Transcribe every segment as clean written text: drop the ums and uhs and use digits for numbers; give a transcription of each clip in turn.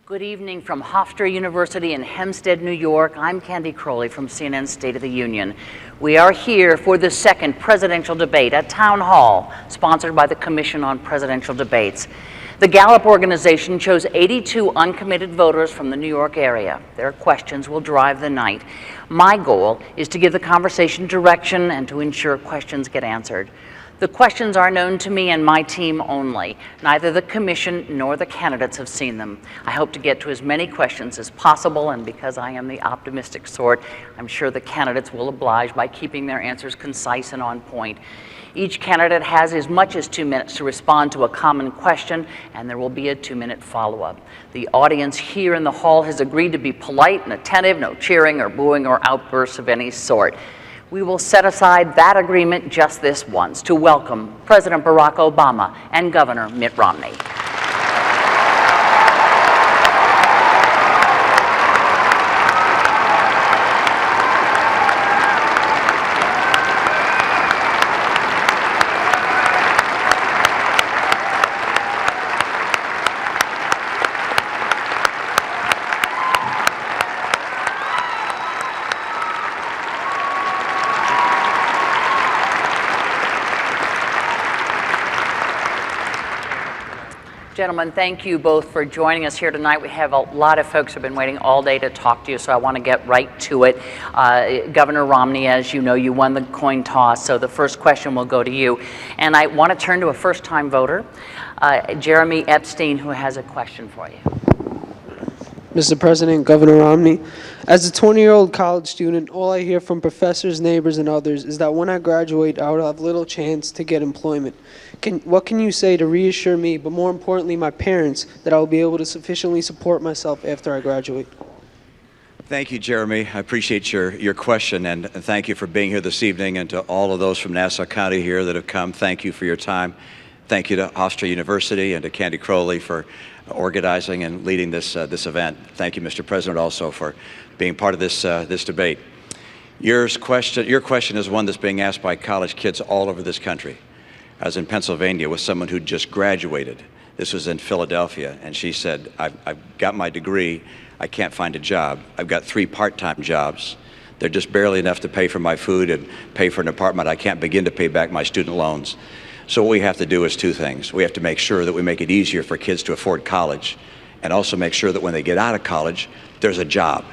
Good evening from Hofstra University in Hempstead, New York. I'm Candy Crowley from CNN's State of the Union. We are here for the second presidential debate at Town Hall, sponsored by the Commission on Presidential Debates. The Gallup organization chose 82 uncommitted voters from the New York area. Their questions will drive the night. My goal is to give the conversation direction and to ensure questions get answered. The questions are known to me and my team only. Neither the commission nor the candidates have seen them. I hope to get to as many questions as possible, and because I am the optimistic sort, I'm sure the candidates will oblige by keeping their answers concise and on point. Each candidate has as much as 2 minutes to respond to a common question, and there will be a 2-minute follow-up. The audience here in the hall has agreed to be polite and attentive, no cheering or booing or outbursts of any sort. We will set aside that agreement just this once to welcome President Barack Obama and Governor Mitt Romney. Gentlemen, thank you both for joining us here tonight. We have a lot of folks who have been waiting all day to talk to you, so I want to get right to it. Governor Romney, as you know, you won the coin toss, so the first question will go to you. And I want to turn to a first-time voter, Jeremy Epstein, who has a question for you. Mr. President, Governor Romney, as a 20-year-old college student, all I hear from professors, neighbors, and others is that when I graduate, I will have little chance to get employment. What can you say to reassure me, but more importantly, my parents, that I will be able to sufficiently support myself after I graduate? Thank you, Jeremy. I appreciate your question, and thank you for being here this evening, and to all of those from Nassau County here that have come, thank you for your time. Thank you to Hofstra University and to Candy Crowley for organizing and leading this event. Thank you, Mr. President, also for being part of this debate. Your question is one that's being asked by college kids all over this country. I was in Pennsylvania with someone who just graduated. This was in Philadelphia, and she said, I've got my degree, I can't find a job. I've got 3 part-time jobs. They're just barely enough to pay for my food and pay for an apartment. I can't begin to pay back my student loans. So what we have to do is 2 things. We have to make sure that we make it easier for kids to afford college, and also make sure that when they get out of college, there's a job.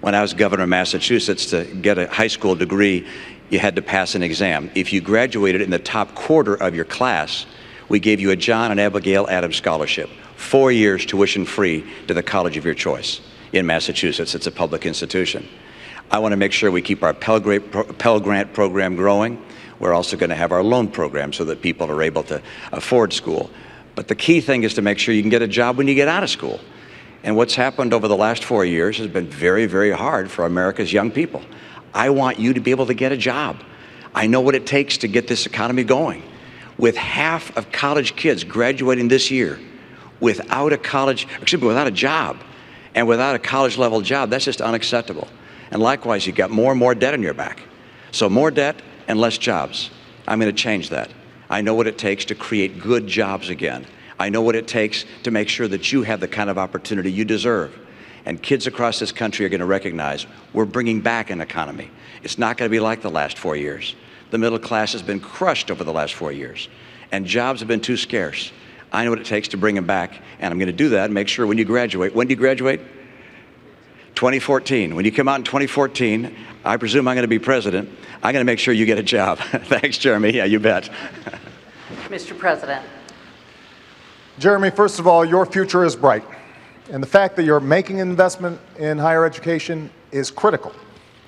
When I was governor of Massachusetts, to get a high school degree, you had to pass an exam. If you graduated in the top quarter of your class, we gave you a John and Abigail Adams scholarship, 4 years tuition free to the college of your choice in Massachusetts. It's a public institution. I want to make sure we keep our Pell Grant program growing. We're also going to have our loan program so that people are able to afford school. But the key thing is to make sure you can get a job when you get out of school. And what's happened over the last 4 years has been very, very hard for America's young people. I want you to be able to get a job. I know what it takes to get this economy going. With half of college kids graduating this year without a job, and without a college-level job, that's just unacceptable. And likewise, you've got more and more debt on your back. So more debt and less jobs. I'm going to change that. I know what it takes to create good jobs again. I know what it takes to make sure that you have the kind of opportunity you deserve. And kids across this country are going to recognize we're bringing back an economy. It's not going to be like the last 4 years. The middle class has been crushed over the last 4 years, and jobs have been too scarce. I know what it takes to bring them back, and I'm going to do that and make sure when you graduate. When do you graduate? 2014. When you come out in 2014, I presume I'm going to be president. I'm going to make sure you get a job. Thanks, Jeremy. Yeah, you bet. Mr. President. Jeremy, first of all, your future is bright. And the fact that you're making an investment in higher education is critical,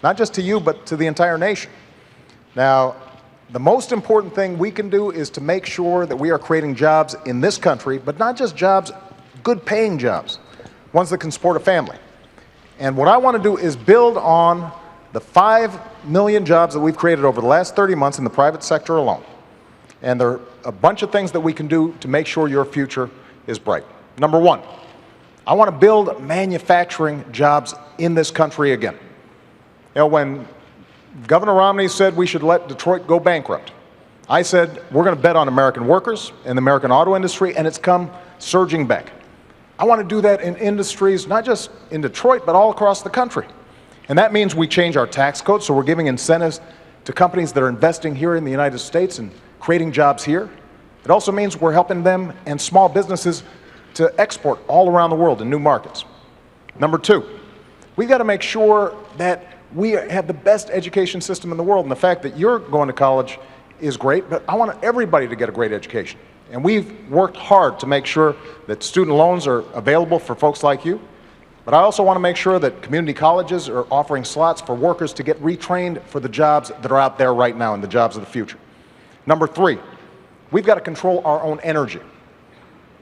not just to you, but to the entire nation. Now, the most important thing we can do is to make sure that we are creating jobs in this country, but not just jobs, good paying jobs, ones that can support a family. And what I want to do is build on the 5 million jobs that we've created over the last 30 months in the private sector alone. And there are a bunch of things that we can do to make sure your future is bright. Number 1, I want to build manufacturing jobs in this country again. You know, when Governor Romney said we should let Detroit go bankrupt, I said we're going to bet on American workers and the American auto industry, and it's come surging back. I want to do that in industries, not just in Detroit, but all across the country. And that means we change our tax code, so we're giving incentives to companies that are investing here in the United States and creating jobs here. It also means we're helping them and small businesses to export all around the world in new markets. Number two, we've got to make sure that we have the best education system in the world. And the fact that you're going to college is great, but I want everybody to get a great education. And we've worked hard to make sure that student loans are available for folks like you. But I also want to make sure that community colleges are offering slots for workers to get retrained for the jobs that are out there right now and the jobs of the future. Number three, we've got to control our own energy.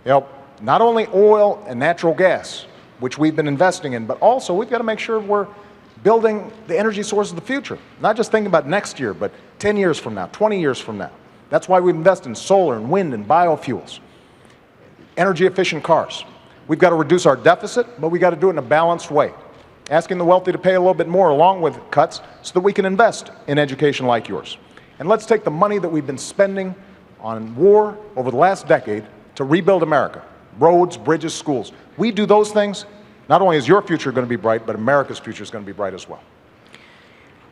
You know, not only oil and natural gas, which we've been investing in, but also we've got to make sure we're building the energy sources of the future. Not just thinking about next year, but 10 years from now, 20 years from now. That's why we invest in solar and wind and biofuels, energy efficient cars. We've got to reduce our deficit, but we've got to do it in a balanced way, asking the wealthy to pay a little bit more along with cuts so that we can invest in education like yours. And let's take the money that we've been spending on war over the last decade to rebuild America, roads, bridges, schools. We do those things, not only is your future going to be bright, but America's future is going to be bright as well.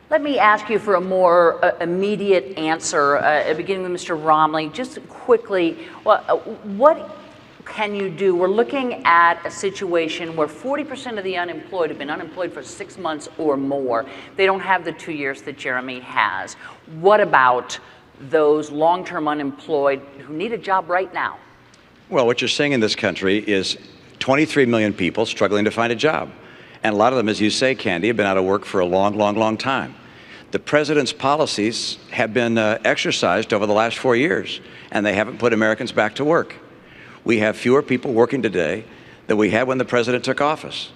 Let me ask you for a more immediate answer, beginning with Mr. Romney. Just quickly, what can you do? We're looking at a situation where 40% of the unemployed have been unemployed for 6 months or more. They don't have the 2 years that Jeremy has. What about those long-term unemployed who need a job right now? Well, what you're seeing in this country is 23 million people struggling to find a job. And a lot of them, as you say, Candy, have been out of work for a long, long, long time. The president's policies have been exercised over the last 4 years, and they haven't put Americans back to work. We have fewer people working today than we had when the president took office.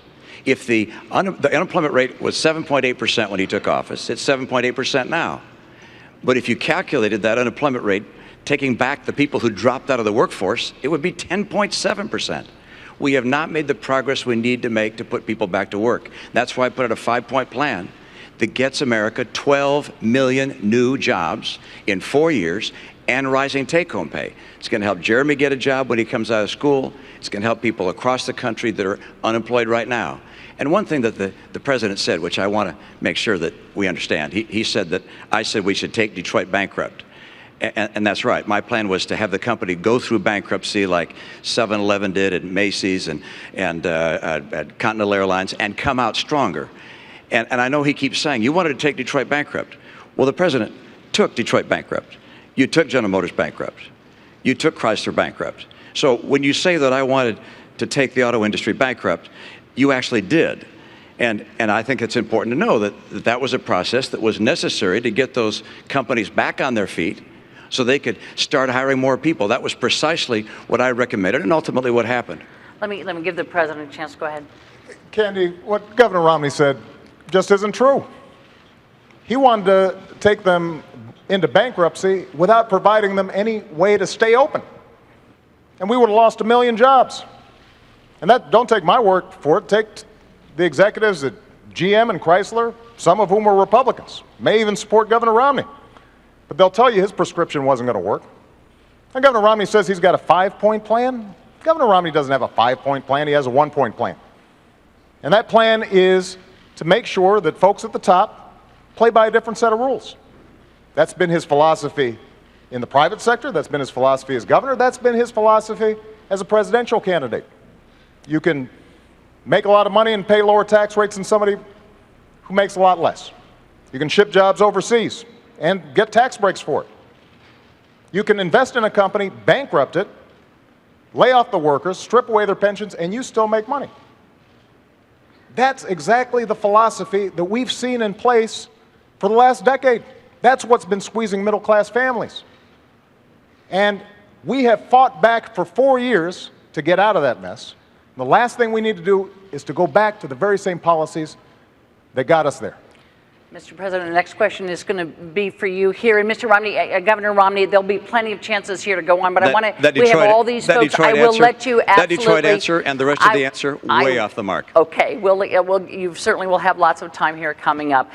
If the unemployment rate was 7.8% when he took office, it's 7.8% now. But if you calculated that unemployment rate, taking back the people who dropped out of the workforce, it would be 10.7%. We have not made the progress we need to make to put people back to work. That's why I put out a 5-point plan that gets America 12 million new jobs in 4 years and rising take-home pay. It's going to help Jeremy get a job when he comes out of school. It's going to help people across the country that are unemployed right now. And one thing that the president said, which I want to make sure that we understand, he said that I said we should take Detroit bankrupt. And that's right. My plan was to have the company go through bankruptcy like 7-Eleven did at Macy's and at Continental Airlines and come out stronger. And I know he keeps saying, you wanted to take Detroit bankrupt. Well, the president took Detroit bankrupt. You took General Motors bankrupt. You took Chrysler bankrupt. So when you say that I wanted to take the auto industry bankrupt, you actually did. And I think it's important to know that that was a process that was necessary to get those companies back on their feet so they could start hiring more people. That was precisely what I recommended and ultimately what happened. Let me give the president a chance. Go ahead. Candy, what Governor Romney said just isn't true. He wanted to take them into bankruptcy without providing them any way to stay open. And we would have lost 1 million jobs. And that, don't take my word for it, take the executives at GM and Chrysler, some of whom were Republicans, may even support Governor Romney. But they'll tell you his prescription wasn't going to work. And Governor Romney says he's got a 5-point plan. Governor Romney doesn't have a 5-point plan, he has a 1-point plan. And that plan is to make sure that folks at the top play by a different set of rules. That's been his philosophy in the private sector, that's been his philosophy as governor, that's been his philosophy as a presidential candidate. You can make a lot of money and pay lower tax rates than somebody who makes a lot less. You can ship jobs overseas and get tax breaks for it. You can invest in a company, bankrupt it, lay off the workers, strip away their pensions, and you still make money. That's exactly the philosophy that we've seen in place for the last decade. That's what's been squeezing middle-class families. And we have fought back for 4 years to get out of that mess. The last thing we need to do is to go back to the very same policies that got us there. Mr. President, the next question is going to be for you here. And Mr. Romney, Governor Romney, there'll be plenty of chances here to go on, but I want to, we have all these folks. I will let you absolutely. That Detroit answer and the rest of the answer way off the mark. Okay, you certainly will have lots of time here coming up.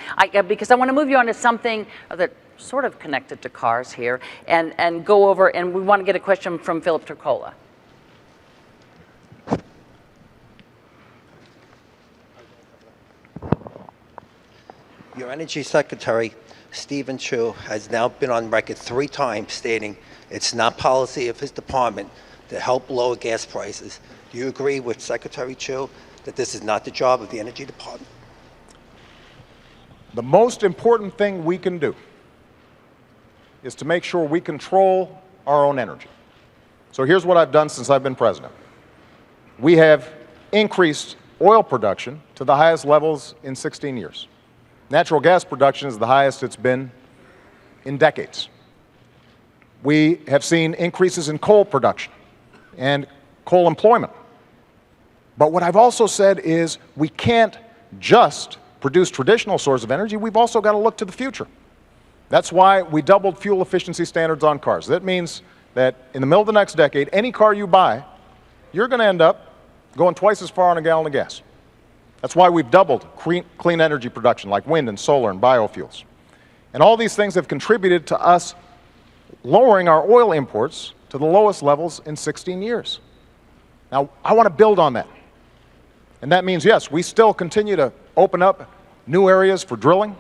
Because I want to move you on to something that sort of connected to cars here and go over, and we want to get a question from Philip Turcola. Your Energy Secretary, Stephen Chu, has now been on record 3 times stating it's not policy of his department to help lower gas prices. Do you agree with Secretary Chu that this is not the job of the Energy Department? The most important thing we can do is to make sure we control our own energy. So here's what I've done since I've been president. We have increased oil production to the highest levels in 16 years. Natural gas production is the highest it's been in decades. We have seen increases in coal production and coal employment. But what I've also said is we can't just produce traditional sources of energy, we've also got to look to the future. That's why we doubled fuel efficiency standards on cars. That means that in the middle of the next decade, any car you buy, you're going to end up going twice as far on a gallon of gas. That's why we've doubled clean energy production like wind and solar and biofuels. And all these things have contributed to us lowering our oil imports to the lowest levels in 16 years. Now, I want to build on that. And that means, yes, we still continue to open up new areas for drilling.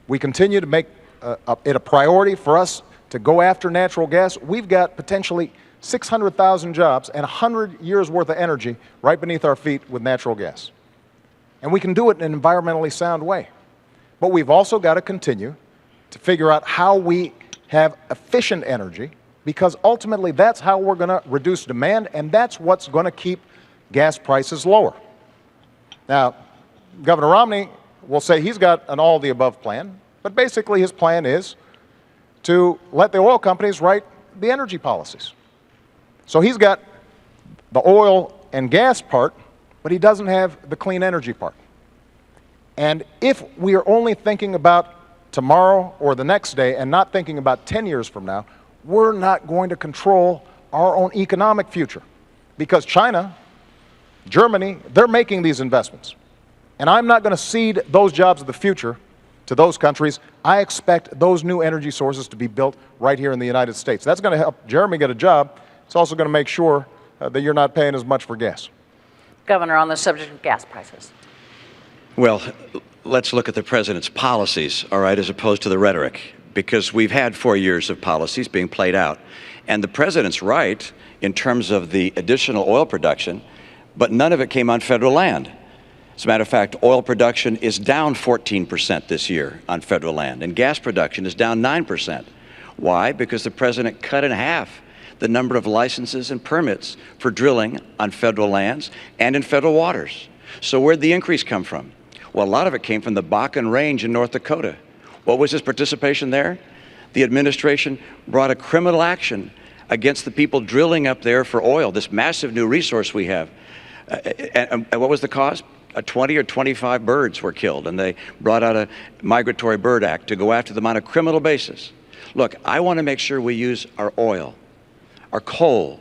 We continue to make it a priority for us to go after natural gas. We've got potentially 600,000 jobs and 100 years worth of energy right beneath our feet with natural gas. And we can do it in an environmentally sound way. But we've also got to continue to figure out how we have efficient energy, because ultimately that's how we're going to reduce demand, and that's what's going to keep gas prices lower. Now, Governor Romney will say he's got an all-of-the-above plan, but basically his plan is to let the oil companies write the energy policies. So he's got the oil and gas part, but he doesn't have the clean energy part. And if we are only thinking about tomorrow or the next day and not thinking about 10 years from now, we're not going to control our own economic future. Because China, Germany, they're making these investments. And I'm not going to cede those jobs of the future to those countries. I expect those new energy sources to be built right here in the United States. That's going to help Jeremy get a job. It's also going to make sure that you're not paying as much for gas. Governor, on the subject of gas prices. Well, let's look at the president's policies, all right, as opposed to the rhetoric, because we've had 4 years of policies being played out. And the president's right in terms of the additional oil production, but none of it came on federal land. As a matter of fact, oil production is down 14% this year on federal land, and gas production is down 9%. Why? Because the president cut in half the number of licenses and permits for drilling on federal lands and in federal waters. So where'd the increase come from? Well, a lot of it came from the Bakken Range in North Dakota. What was his participation there? The administration brought a criminal action against the people drilling up there for oil, this massive new resource we have. And what was the cause? 20 or 25 birds were killed, and they brought out a Migratory Bird Act to go after them on a criminal basis. Look, I want to make sure we use our oil, our coal,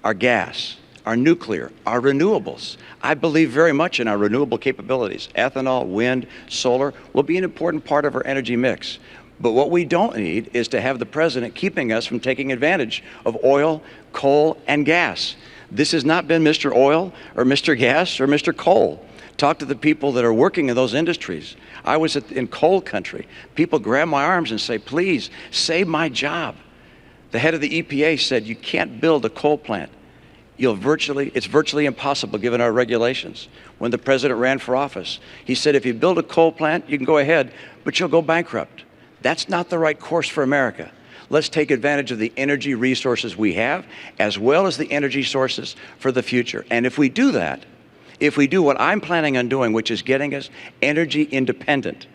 our gas, our nuclear, our renewables. I believe very much in our renewable capabilities. Ethanol, wind, solar will be an important part of our energy mix. But what we don't need is to have the president keeping us from taking advantage of oil, coal, and gas. This has not been Mr. Oil or Mr. Gas or Mr. Coal. Talk to the people that are working in those industries. I was in coal country. People grab my arms and say, please, save my job. The head of the EPA said, you can't build a coal plant. It's virtually impossible given our regulations. When the president ran for office, he said, if you build a coal plant, you can go ahead, but you'll go bankrupt. That's not the right course for America. Let's take advantage of the energy resources we have, as well as the energy sources for the future. And if we do that, if we do what I'm planning on doing, which is getting us energy independent,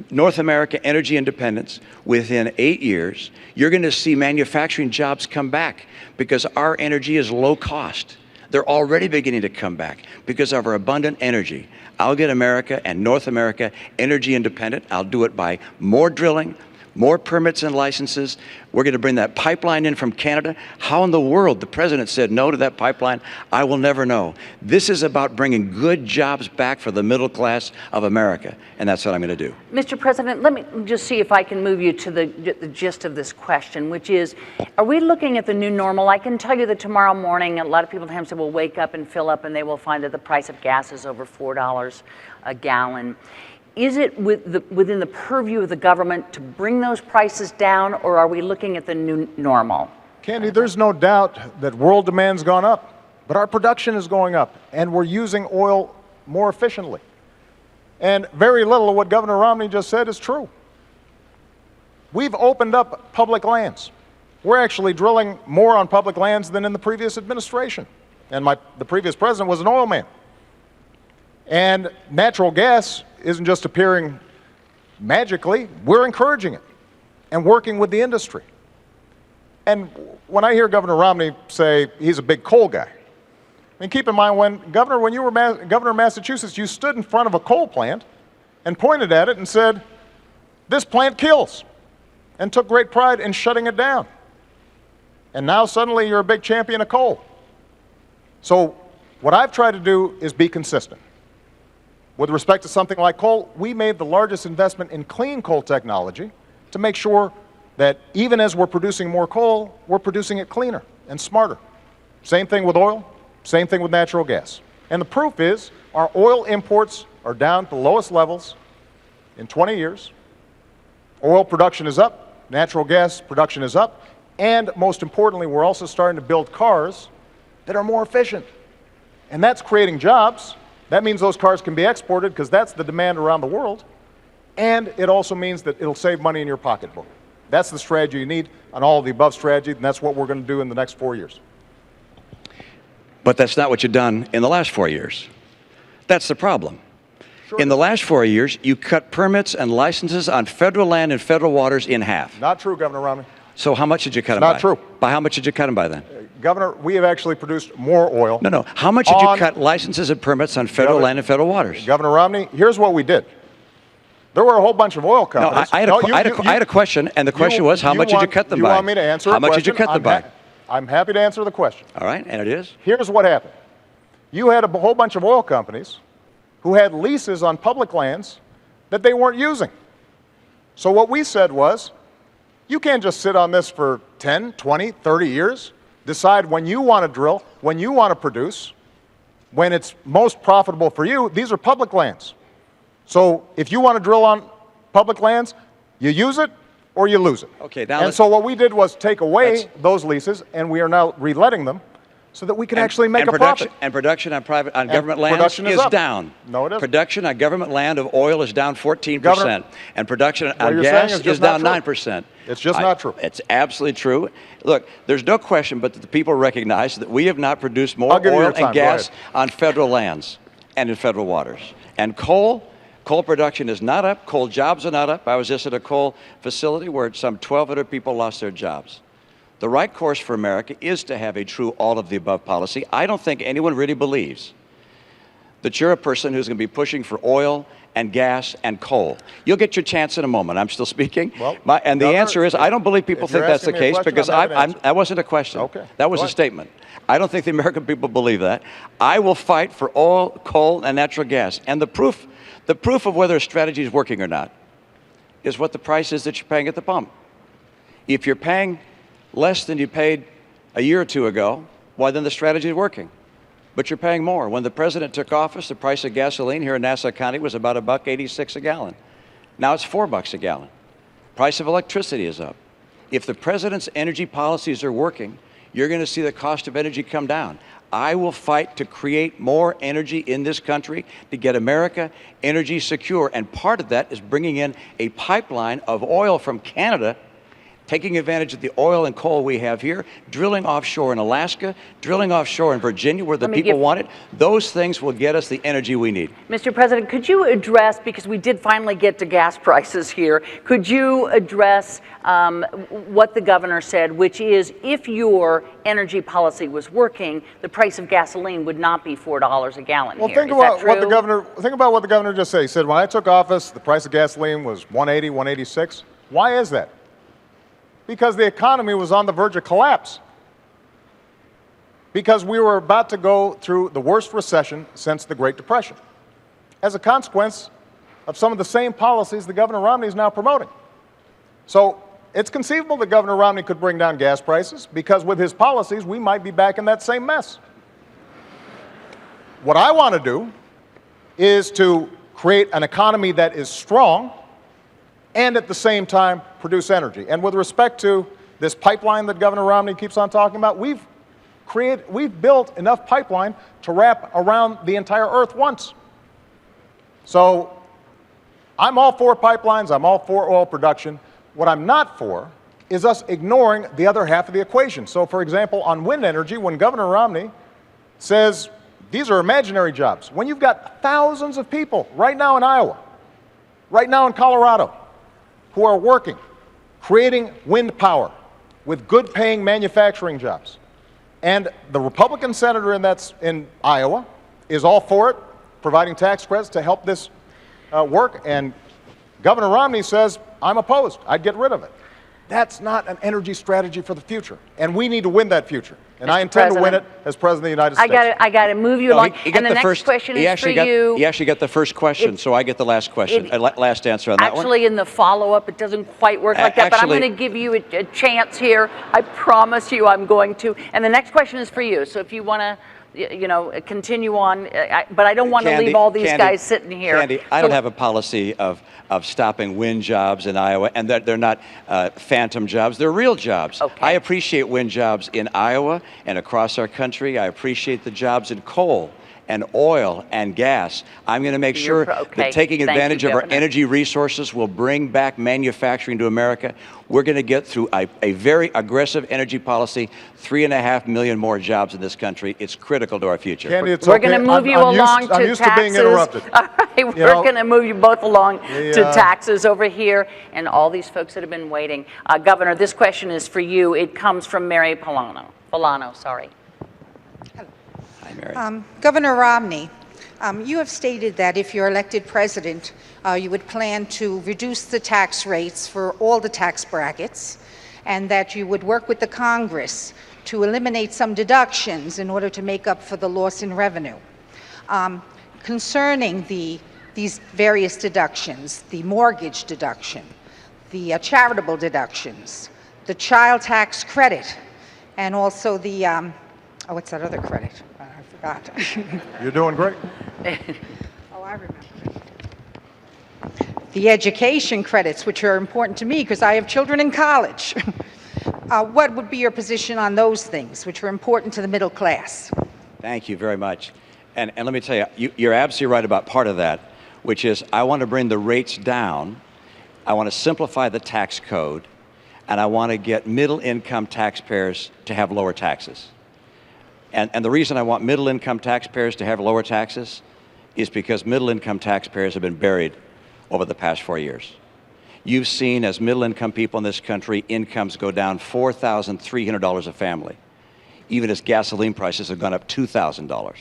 North America energy independence, within 8 years, you're going to see manufacturing jobs come back because our energy is low cost. They're already beginning to come back because of our abundant energy. I'll get America and North America energy independent. I'll do it by more drilling, more permits and licenses. We're going to bring that pipeline in from Canada. How in the world the president said no to that pipeline, I will never know. This is about bringing good jobs back for the middle class of America, and that's what I'm going to do. Mr. President, let me just see if I can move you to the gist of this question, which is, are we looking at the new normal? I can tell you that tomorrow morning, a lot of people in Hempstead will wake up and fill up, and they will find that the price of gas is over $4 a gallon. Is it within the purview of the government to bring those prices down, or are we looking at the new normal? Candy, there's no doubt that world demand's gone up, but our production is going up, and we're using oil more efficiently. And very little of what Governor Romney just said is true. We've opened up public lands. We're actually drilling more on public lands than in the previous administration. And the previous president was an oil man. And natural gas isn't just appearing magically, we're encouraging it and working with the industry. And when I hear Governor Romney say he's a big coal guy, I mean, keep in mind, when you were governor of Massachusetts, you stood in front of a coal plant and pointed at it and said, "This plant kills," and took great pride in shutting it down. And now suddenly you're a big champion of coal. So what I've tried to do is be consistent. With respect to something like coal, we made the largest investment in clean coal technology to make sure that even as we're producing more coal, we're producing it cleaner and smarter. Same thing with oil, same thing with natural gas. And the proof is our oil imports are down to the lowest levels in 20 years. Oil production is up, natural gas production is up, and most importantly, we're also starting to build cars that are more efficient. And that's creating jobs. That means those cars can be exported because that's the demand around the world. And it also means that it'll save money in your pocketbook. That's the strategy you need on all of the above strategy, and that's what we're going to do in the next 4 years. But that's not what you've done in the last 4 years. That's the problem. Sure. In the last 4 years, you cut permits and licenses on federal land and federal waters in half. Not true, Governor Romney. So how much did you cut them by? Not true. By how much did you cut them by then? Governor, we have actually produced more oil. No. How much did you cut licenses and permits on federal land and federal waters? Governor Romney, here's what we did. There were a whole bunch of oil companies. I had a question, and the question was, how much did you cut them by? You want me to answer How much did you cut them by? I'm happy to answer the question. All right, and it is? Here's what happened. You had a whole bunch of oil companies who had leases on public lands that they weren't using. So what we said was, you can't just sit on this for 10, 20, 30 years, decide when you want to drill, when you want to produce, when it's most profitable for you. These are public lands. So if you want to drill on public lands, you use it or you lose it. Okay, now and so what we did was take away those leases, and we are now reletting them so that we can actually make a profit. And production on government lands is down. No, it isn't. Production on government land of oil is down 14%. Governor, and production what on you're gas saying is just down not true. 9%. It's just not true. It's absolutely true. Look, there's no question but that the people recognize that we have not produced more I'll give you oil your time. and gas on federal lands and in federal waters. And coal production is not up. Coal jobs are not up. I was just at a coal facility where some 1,200 people lost their jobs. The right course for America is to have a true all-of-the-above policy. I don't think anyone really believes that you're a person who's going to be pushing for oil and gas and coal. You'll get your chance in a moment. I'm still speaking. Well, And the answer is, I don't believe people think that's the case, because that wasn't a question. Okay. That was a statement. I don't think the American people believe that. I will fight for oil, coal, and natural gas. And the proof of whether a strategy is working or not is what the price is that you're paying at the pump. If you're paying less than you paid a year or two ago, why then the strategy is working. But you're paying more. When the president took office, the price of gasoline here in Nassau County was about $1.86 a gallon. Now it's $4 a gallon. Price of electricity is up. If the president's energy policies are working, you're going to see the cost of energy come down. I will fight to create more energy in this country to get America energy secure. And part of that is bringing in a pipeline of oil from Canada, taking advantage of the oil and coal we have here, drilling offshore in Alaska, drilling offshore in Virginia where the people want it. Those things will get us the energy we need. Mr. President, could you address, because we did finally get to gas prices here, could you address what the governor said, which is if your energy policy was working, the price of gasoline would not be $4 a gallon well, here. think about what the governor just said. He said, when I took office, the price of gasoline was $1.80, $1.86. Why is that? Because the economy was on the verge of collapse. Because we were about to go through the worst recession since the Great Depression, as a consequence of some of the same policies that Governor Romney is now promoting. So it's conceivable that Governor Romney could bring down gas prices, because with his policies, we might be back in that same mess. What I want to do is to create an economy that is strong, and at the same time produce energy. And with respect to this pipeline that Governor Romney keeps on talking about, we've built enough pipeline to wrap around the entire earth once. So I'm all for pipelines, I'm all for oil production. What I'm not for is us ignoring the other half of the equation. So for example, on wind energy, when Governor Romney says these are imaginary jobs, when you've got thousands of people right now in Iowa, right now in Colorado, who are working, creating wind power with good paying manufacturing jobs. And the Republican senator in Iowa is all for it, providing tax credits to help this work. And Governor Romney says, I'm opposed. I'd get rid of it. That's not an energy strategy for the future. And we need to win that future. And I intend to win it as President of the United States. I got to move you along. He and the next question is for you. He actually got the first question, so I get the last question, last answer on that one. Actually, in the follow-up, it doesn't quite work like that, but I'm going to give you a chance here. I promise you I'm going to. And the next question is for you. So if you want to, continue on, but I don't want to leave all these guys sitting here. Candy, I don't have a policy of stopping wind jobs in Iowa, and they're not phantom jobs. They're real jobs. Okay. I appreciate wind jobs in Iowa and across our country. I appreciate the jobs in coal and oil and gas. I'm going to make sure that taking advantage of our energy resources will bring back manufacturing to America. We're going to get through a very aggressive energy policy, 3.5 million more jobs in this country. It's critical to our future. Candy, it's We're going to move you along to taxes. I'm used to being interrupted. All right, we're going to move you both along to taxes over here, and all these folks that have been waiting. Governor, this question is for you. It comes from Mary Polano, sorry. Governor Romney, you have stated that if you're elected president, you would plan to reduce the tax rates for all the tax brackets, and that you would work with the Congress to eliminate some deductions in order to make up for the loss in revenue. Concerning these various deductions, the mortgage deduction, the charitable deductions, the child tax credit, and also the, what's that other credit? I forgot. You're doing great. Oh, I remember. The education credits, which are important to me because I have children in college. What would be your position on those things, which are important to the middle class? Thank you very much. And let me tell you, you're absolutely right about part of that, which is I want to bring the rates down. I want to simplify the tax code, and I want to get middle-income taxpayers to have lower taxes. And the reason I want middle-income taxpayers to have lower taxes is because middle-income taxpayers have been buried over the past 4 years. You've seen, as middle-income people in this country, incomes go down $4,300 a family, even as gasoline prices have gone up $2,000.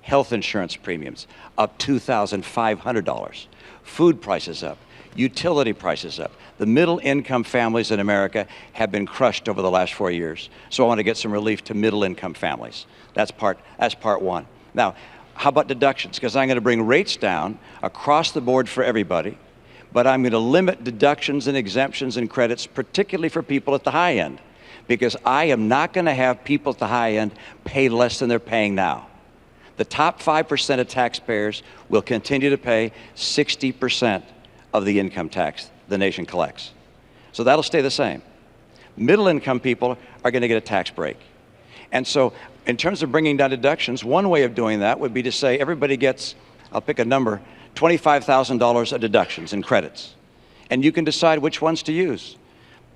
Health insurance premiums up $2,500. Food prices up. Utility prices up. The middle-income families in America have been crushed over the last 4 years. So I want to get some relief to middle-income families. That's part one. Now, how about deductions? Because I'm going to bring rates down across the board for everybody, but I'm going to limit deductions and exemptions and credits, particularly for people at the high end, because I am not going to have people at the high end pay less than they're paying now. The top 5% of taxpayers will continue to pay 60% of the income tax the nation collects. So that'll stay the same. Middle income people are going to get a tax break. And so in terms of bringing down deductions, one way of doing that would be to say everybody gets, I'll pick a number, $25,000 of deductions and credits. And you can decide which ones to use.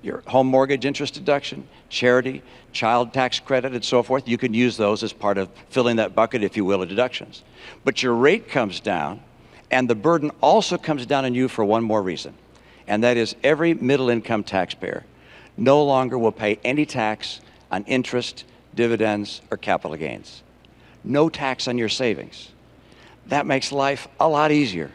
Your home mortgage interest deduction, charity, child tax credit, and so forth. You can use those as part of filling that bucket, if you will, of deductions. But your rate comes down, and the burden also comes down on you for one more reason. And that is every middle-income taxpayer no longer will pay any tax on interest, dividends, or capital gains. No tax on your savings. That makes life a lot easier.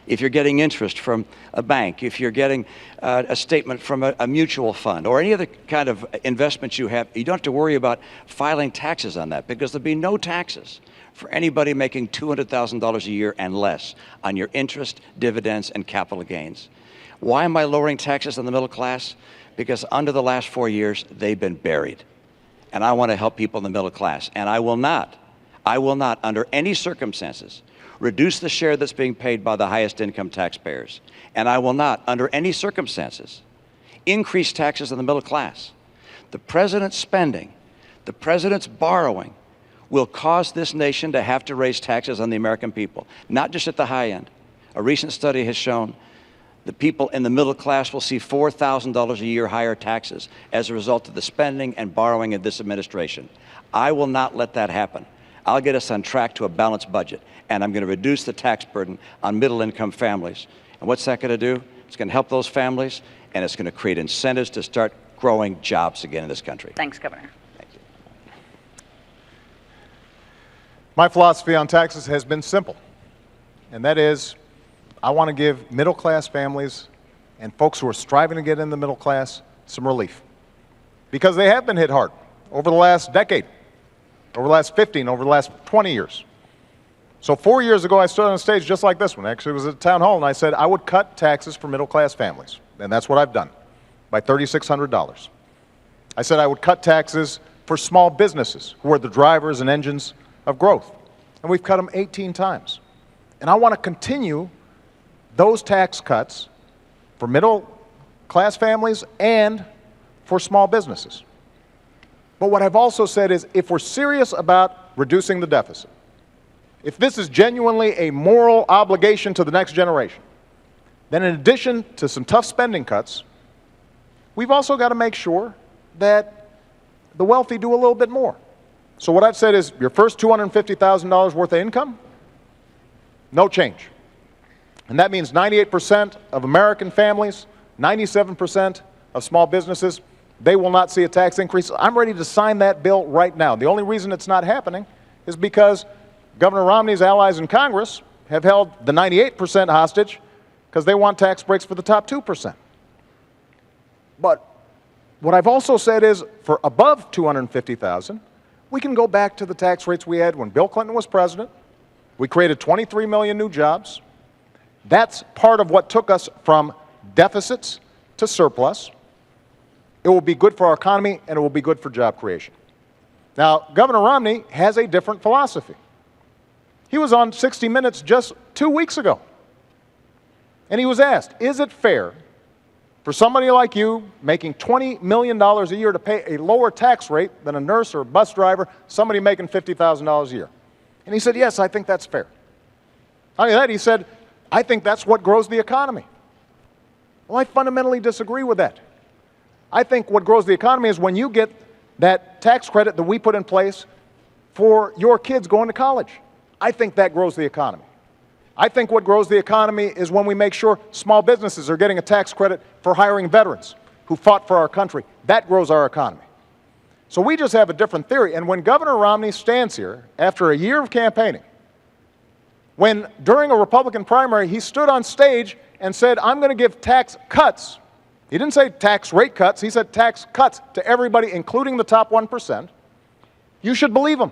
If you're getting interest from a bank, if you're getting a statement from a mutual fund, or any other kind of investment you have, you don't have to worry about filing taxes on that, because there'll be no taxes for anybody making $200,000 a year and less on your interest, dividends, and capital gains. Why am I lowering taxes on the middle class? Because under the last 4 years, they've been buried. And I want to help people in the middle class. And I will not I will not, under any circumstances, reduce the share that's being paid by the highest income taxpayers. And I will not, under any circumstances, increase taxes on the middle class. The president's spending, the president's borrowing, will cause this nation to have to raise taxes on the American people, not just at the high end. A recent study has shown that people in the middle class will see $4,000 a year higher taxes as a result of the spending and borrowing of this administration. I will not let that happen. I'll get us on track to a balanced budget, and I'm going to reduce the tax burden on middle-income families. And what's that going to do? It's going to help those families, and it's going to create incentives to start growing jobs again in this country. Thanks, Governor. Thank you. My philosophy on taxes has been simple, and that is I want to give middle-class families and folks who are striving to get in the middle class some relief, because they have been hit hard over the last decade, over the last 15, over the last 20 years. So 4 years ago, I stood on a stage just like this one. Actually, it was at town hall, and I said I would cut taxes for middle-class families, and that's what I've done, by $3,600. I said I would cut taxes for small businesses, who are the drivers and engines of growth, and we've cut them 18 times. And I want to continue those tax cuts for middle-class families and for small businesses. But what I've also said is, if we're serious about reducing the deficit, if this is genuinely a moral obligation to the next generation, then in addition to some tough spending cuts, we've also got to make sure that the wealthy do a little bit more. So what I've said is, your first $250,000 worth of income, no change. And that means 98% of American families, 97% of small businesses, they will not see a tax increase. I'm ready to sign that bill right now. The only reason it's not happening is because Governor Romney's allies in Congress have held the 98% hostage because they want tax breaks for the top 2%. But what I've also said is, for above $250,000, we can go back to the tax rates we had when Bill Clinton was president. We created 23 million new jobs. That's part of what took us from deficits to surplus. It will be good for our economy, and it will be good for job creation. Now, Governor Romney has a different philosophy. He was on 60 Minutes just 2 weeks ago, and he was asked, is it fair for somebody like you making $20 million a year to pay a lower tax rate than a nurse or a bus driver, somebody making $50,000 a year? And he said, yes, I think that's fair. Not only that, he said, I think that's what grows the economy. Well, I fundamentally disagree with that. I think what grows the economy is when you get that tax credit that we put in place for your kids going to college. I think that grows the economy. I think what grows the economy is when we make sure small businesses are getting a tax credit for hiring veterans who fought for our country. That grows our economy. So we just have a different theory. And when Governor Romney stands here after a year of campaigning, when during a Republican primary he stood on stage and said, I'm going to give tax cuts. He didn't say tax rate cuts. He said tax cuts to everybody, including the top 1%. You should believe him,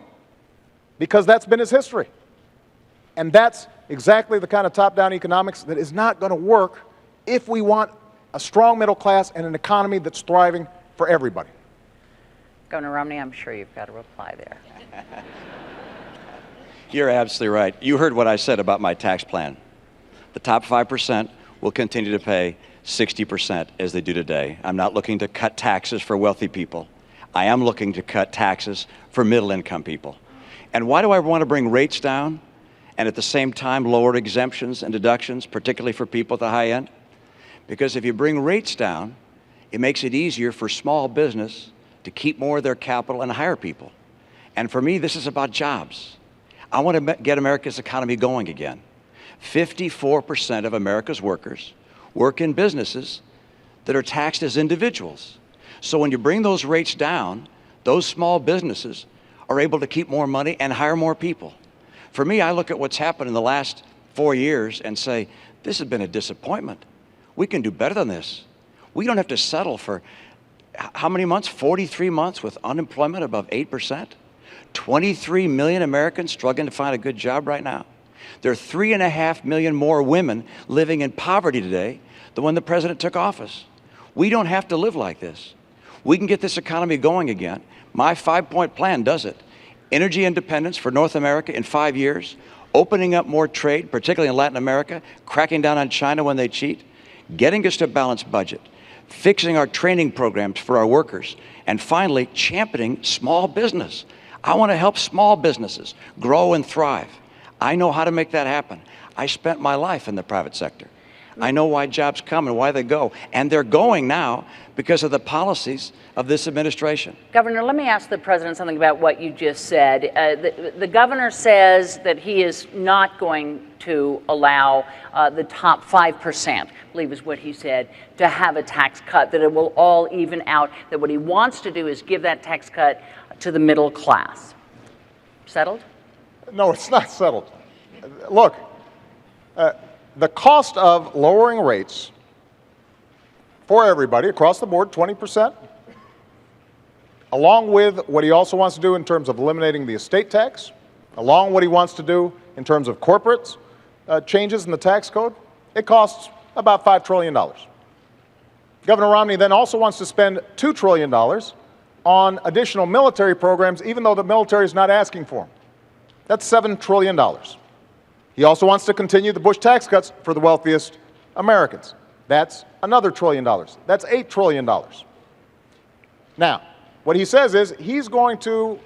because that's been his history. And that's exactly the kind of top-down economics that is not going to work if we want a strong middle class and an economy that's thriving for everybody. Governor Romney, I'm sure you've got a reply there. You're absolutely right. You heard what I said about my tax plan. The top 5% will continue to pay 60% as they do today. I'm not looking to cut taxes for wealthy people. I am looking to cut taxes for middle-income people. And why do I want to bring rates down and at the same time lower exemptions and deductions, particularly for people at the high end? Because if you bring rates down, it makes it easier for small business to keep more of their capital and hire people. And for me, this is about jobs. I want to get America's economy going again. 54% of America's workers work in businesses that are taxed as individuals. So when you bring those rates down, those small businesses are able to keep more money and hire more people. For me, I look at what's happened in the last 4 years and say, this has been a disappointment. We can do better than this. We don't have to settle for how many months? 43 months with unemployment above 8%. 23 million Americans struggling to find a good job right now. There are 3.5 million more women living in poverty today than when the president took office. We don't have to live like this. We can get this economy going again. My 5-point plan does it. energy independence for North America in 5 years, opening up more trade, particularly in Latin America, cracking down on China when they cheat, getting us to a balanced budget, fixing our training programs for our workers, and finally, championing small business. I want to help small businesses grow and thrive. I know how to make that happen. I spent my life in the private sector. I know why jobs come and why they go. And they're going now because of the policies of this administration. Governor, let me ask the president something about what you just said. The governor says that he is not going to allow the top 5%, I believe is what he said, to have a tax cut, that it will all even out, that what he wants to do is give that tax cut to the middle class. Settled? No, it's not settled. Look, the cost of lowering rates for everybody across the board, 20%, along with what he also wants to do in terms of eliminating the estate tax, along what he wants to do in terms of corporates, changes in the tax code, it costs about $5 trillion. Governor Romney then also wants to spend $2 trillion on additional military programs, even though the military is not asking for them. That's $7 trillion. He also wants to continue the Bush tax cuts for the wealthiest Americans. That's another $1 trillion. That's $8 trillion. Now, what he says is he's going to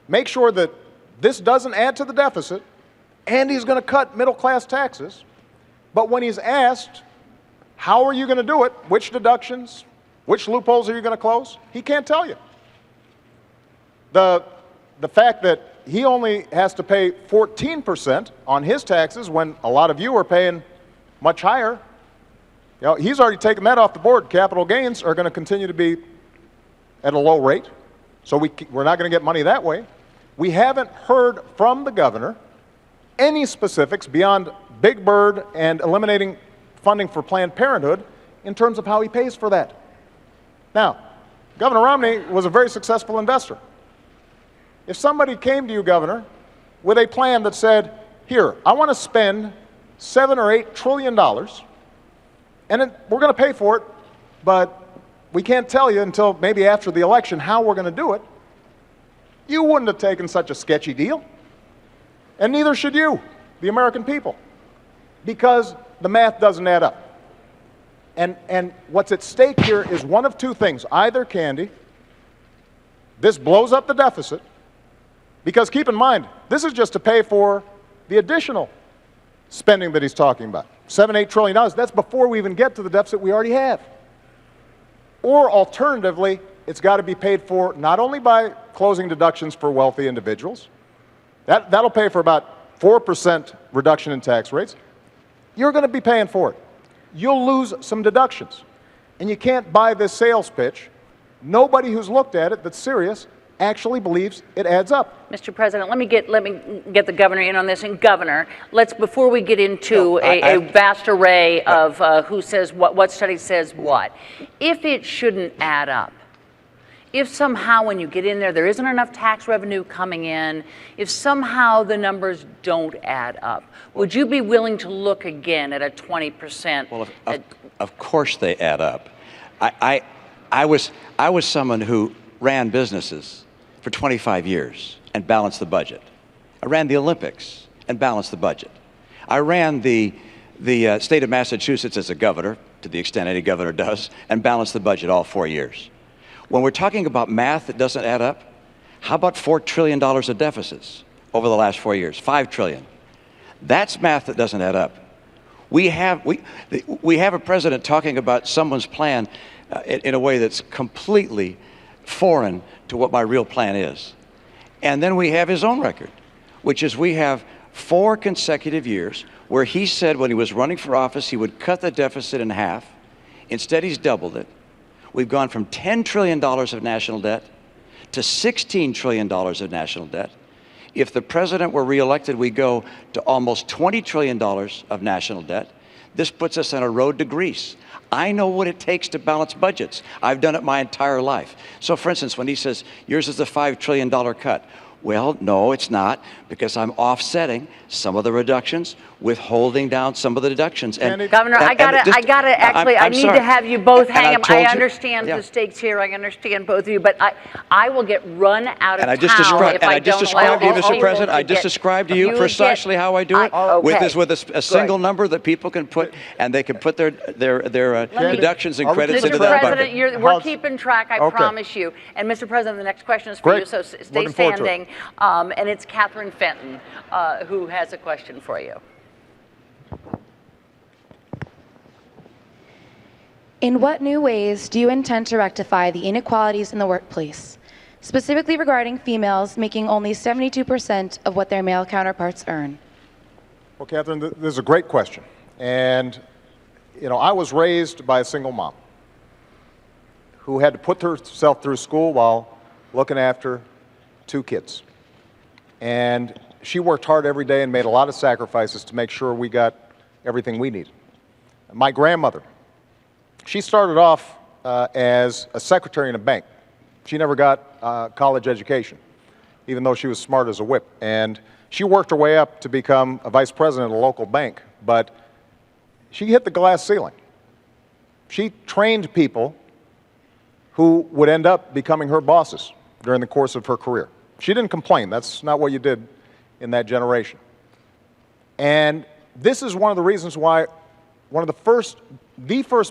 make sure that this doesn't add to the deficit, and he's going to cut middle-class taxes. But when he's asked, how are you going to do it, which deductions, which loopholes are you going to close, he can't tell you. The fact that he only has to pay 14% on his taxes when a lot of you are paying much higher, he's already taken that off the board. Capital gains are going to continue to be at a low rate, so we're not going to get money that way. We haven't heard from the governor any specifics beyond Big Bird and eliminating funding for Planned Parenthood in terms of how he pays for that. Now, Governor Romney was a very successful investor. If somebody came to you, Governor, with a plan that said, here, I want to spend $7 or $8 trillion, and we're going to pay for it, but we can't tell you until maybe after the election how we're going to do it, you wouldn't have taken such a sketchy deal. And neither should you, the American people, because the math doesn't add up. And what's at stake here is one of two things. Either, Candy, this blows up the deficit, because keep in mind, this is just to pay for the additional spending that he's talking about. $7, $8 trillion, that's before we even get to the deficit we already have. Or alternatively, it's got to be paid for not only by closing deductions for wealthy individuals, that'll pay for about 4% reduction in tax rates. You're going to be paying for it. You'll lose some deductions. And you can't buy this sales pitch. Nobody who's looked at it that's serious actually believes it adds up. Mr. President, let me get the governor in on this. And Governor, before we get into a vast array of who says what study says what, if it shouldn't add up, if somehow when you get in there isn't enough tax revenue coming in, if somehow the numbers don't add up, would you be willing to look again at a 20%? Well, of course they add up. I was someone who ran businesses for 25 years and balanced the budget. I ran the Olympics and balanced the budget. I ran the state of Massachusetts as a governor, to the extent any governor does, and balanced the budget all 4 years. When we're talking about math that doesn't add up, how about $4 trillion of deficits over the last 4 years? $5 trillion. That's math that doesn't add up. We have a president talking about someone's plan in a way that's completely foreign to what my real plan is. And then we have his own record, which is we have 4 consecutive years where he said when he was running for office he would cut the deficit in half. Instead, he's doubled it. We've gone from $10 trillion of national debt to $16 trillion of national debt. If the president were reelected, we go to almost $20 trillion of national debt. This puts us on a road to Greece. I know what it takes to balance budgets. I've done it my entire life. So for instance, when he says, yours is a $5 trillion cut, Well, no, it's not, because I'm offsetting some of the reductions with holding down some of the deductions. And Governor, I gotta actually, I need to have you both hang up. I understand the stakes here. I understand both of you, but I will get run out of town if I don't allow you, Mr. President, I just described to you precisely how I do it with a single number that people can put, and they can put their deductions and credits into that bucket. Mr. President, we're keeping track, I promise you. And Mr. President, the next question is for you, so stay standing. And it's Catherine Fenton who has a question for you. In what new ways do you intend to rectify the inequalities in the workplace, specifically regarding females making only 72% of what their male counterparts earn? Well, Catherine, this is a great question. And, you know, I was raised by a single mom who had to put herself through school while looking after 2 kids. And she worked hard every day and made a lot of sacrifices to make sure we got everything we needed. My grandmother, she started off as a secretary in a bank. She never got a college education, even though she was smart as a whip. And she worked her way up to become a vice president of a local bank, but she hit the glass ceiling. She trained people who would end up becoming her bosses during the course of her career. She didn't complain. That's not what you did in that generation. And this is one of the reasons why the first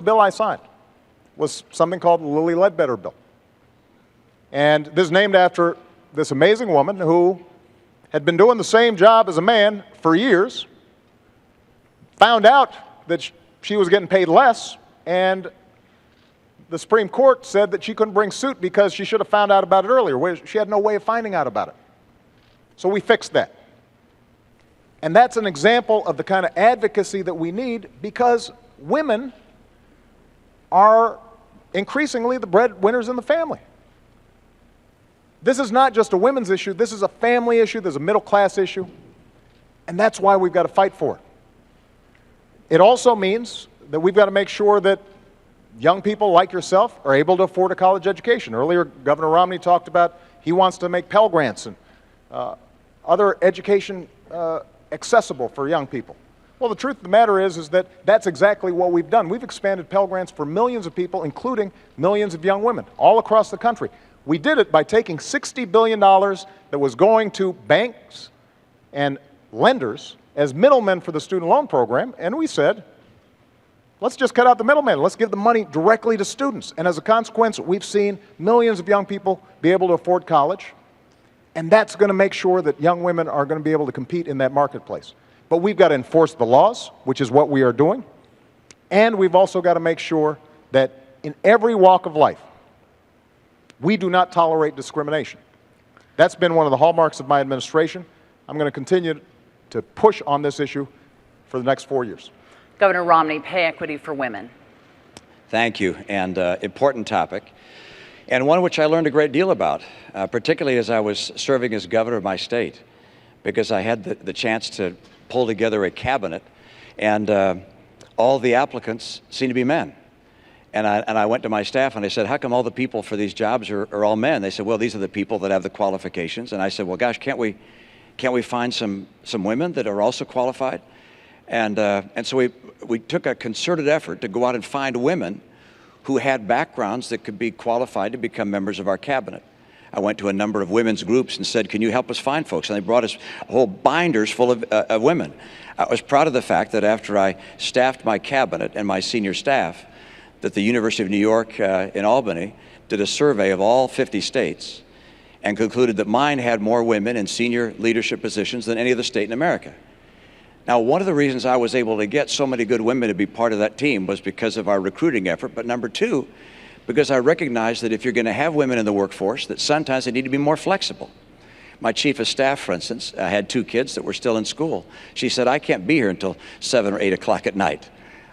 bill I signed was something called the Lilly Ledbetter Bill. And this is named after this amazing woman who had been doing the same job as a man for years, found out that she was getting paid less, and the Supreme Court said that she couldn't bring suit because she should have found out about it earlier. She had no way of finding out about it. So we fixed that. And that's an example of the kind of advocacy that we need, because women are increasingly the breadwinners in the family. This is not just a women's issue. This is a family issue. There's a middle-class issue. And that's why we've got to fight for it. It also means that we've got to make sure that young people like yourself are able to afford a college education. Earlier, Governor Romney talked about he wants to make Pell Grants and other education accessible for young people. Well, the truth of the matter is that that's exactly what we've done. We've expanded Pell Grants for millions of people, including millions of young women all across the country. We did it by taking $60 billion that was going to banks and lenders as middlemen for the student loan program, and we said, let's just cut out the middleman. Let's give the money directly to students. And as a consequence, we've seen millions of young people be able to afford college, and that's going to make sure that young women are going to be able to compete in that marketplace. But we've got to enforce the laws, which is what we are doing, and we've also got to make sure that in every walk of life, we do not tolerate discrimination. That's been one of the hallmarks of my administration. I'm going to continue to push on this issue for the next 4 years. Governor Romney, pay equity for women. Thank you, and important topic, and one which I learned a great deal about, particularly as I was serving as governor of my state, because I had the chance to pull together a cabinet, and all the applicants seemed to be men. And I went to my staff and I said, how come all the people for these jobs are all men? They said, well, these are the people that have the qualifications. And I said, well, gosh, can't we find some women that are also qualified? And so we took a concerted effort to go out and find women who had backgrounds that could be qualified to become members of our cabinet. I went to a number of women's groups and said, can you help us find folks? And they brought us whole binders full of women. I was proud of the fact that after I staffed my cabinet and my senior staff, that the University of New York in Albany did a survey of all 50 states and concluded that mine had more women in senior leadership positions than any other state in America. Now, one of the reasons I was able to get so many good women to be part of that team was because of our recruiting effort, but number two, because I recognized that if you're going to have women in the workforce, that sometimes they need to be more flexible. My chief of staff, for instance, had 2 kids that were still in school. She said, I can't be here until 7 or 8 o'clock at night.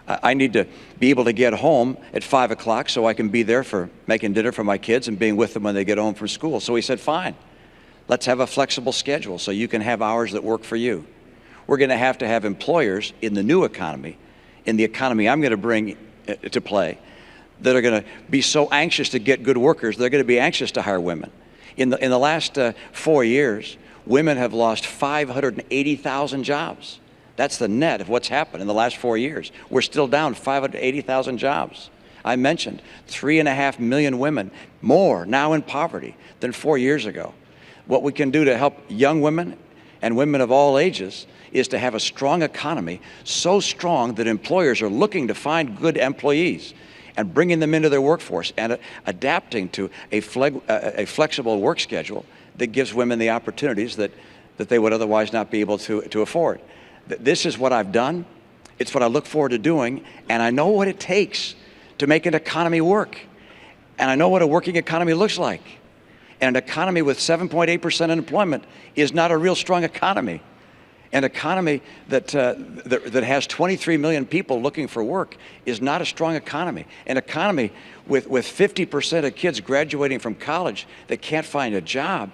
I need to be able to get home at 5 o'clock so I can be there for making dinner for my kids and being with them when they get home from school. So he said, fine, let's have a flexible schedule so you can have hours that work for you. We're going to have employers in the new economy, in the economy I'm going to bring to play, that are going to be so anxious to get good workers, they're going to be anxious to hire women. In the last 4 years, women have lost 580,000 jobs. That's the net of what's happened in the last 4 years. We're still down 580,000 jobs. I mentioned 3.5 million women more now in poverty than 4 years ago. What we can do to help young women and women of all ages is to have a strong economy, so strong that employers are looking to find good employees and bringing them into their workforce and adapting to a flexible work schedule that gives women the opportunities that they would otherwise not be able to afford. This is what I've done. It's what I look forward to doing, and I know what it takes to make an economy work. And I know what a working economy looks like. And an economy with 7.8% unemployment is not a real strong economy. An economy that has 23 million people looking for work is not a strong economy. An economy with 50% of kids graduating from college that can't find a job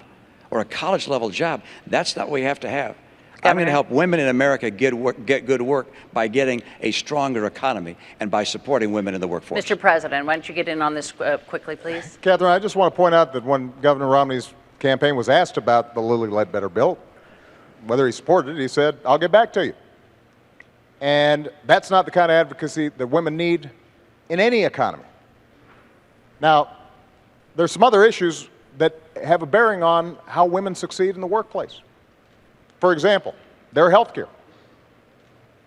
or a college-level job, that's not what we have to have. I'm going to help women in America get good work by getting a stronger economy and by supporting women in the workforce. Mr. President, why don't you get in on this quickly, please? Catherine, I just want to point out that when Governor Romney's campaign was asked about the Lilly Ledbetter bill, whether he supported it, he said, "I'll get back to you." And that's not the kind of advocacy that women need in any economy. Now, there's some other issues that have a bearing on how women succeed in the workplace. For example, their health care.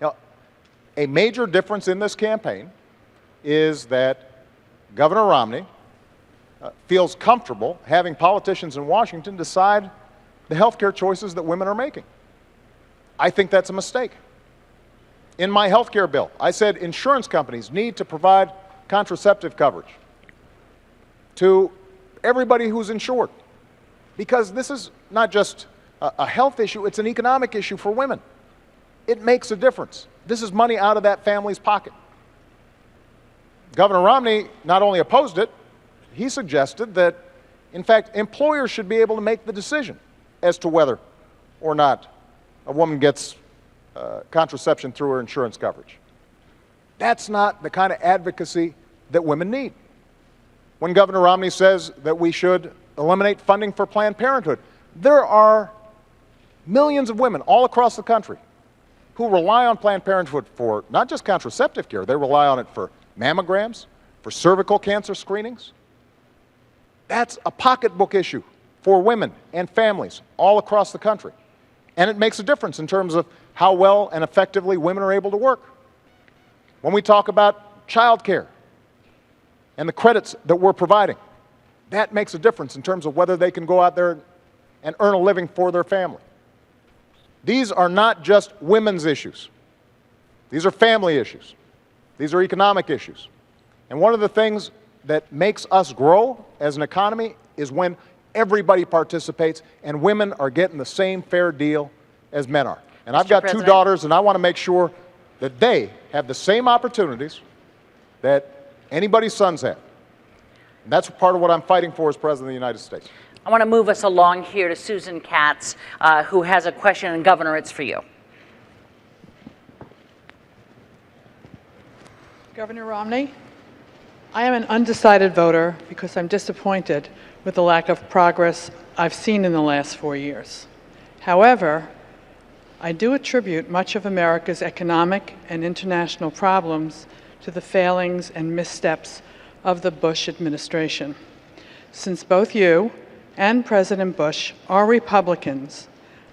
Now, a major difference in this campaign is that Governor Romney feels comfortable having politicians in Washington decide the health care choices that women are making. I think that's a mistake. In my health care bill, I said insurance companies need to provide contraceptive coverage to everybody who's insured, because this is not just a health issue, it's an economic issue for women. It makes a difference. This is money out of that family's pocket. Governor Romney not only opposed it, he suggested that, in fact, employers should be able to make the decision as to whether or not a woman gets contraception through her insurance coverage. That's not the kind of advocacy that women need. When Governor Romney says that we should eliminate funding for Planned Parenthood, there are millions of women all across the country who rely on Planned Parenthood for not just contraceptive care, they rely on it for mammograms, for cervical cancer screenings. That's a pocketbook issue for women and families all across the country. And it makes a difference in terms of how well and effectively women are able to work. When we talk about child care and the credits that we're providing, that makes a difference in terms of whether they can go out there and earn a living for their family. These are not just women's issues. These are family issues. These are economic issues. And one of the things that makes us grow as an economy is when everybody participates and women are getting the same fair deal as men are. And I've got two daughters, and I want to make sure that they have the same opportunities that anybody's sons have. And that's part of what I'm fighting for as President of the United States. I want to move us along here to Susan Katz, who has a question, and Governor, it's for you. Governor Romney, I am an undecided voter because I'm disappointed with the lack of progress I've seen in the last 4 years. However, I do attribute much of America's economic and international problems to the failings and missteps of the Bush administration. Since both you and President Bush are Republicans,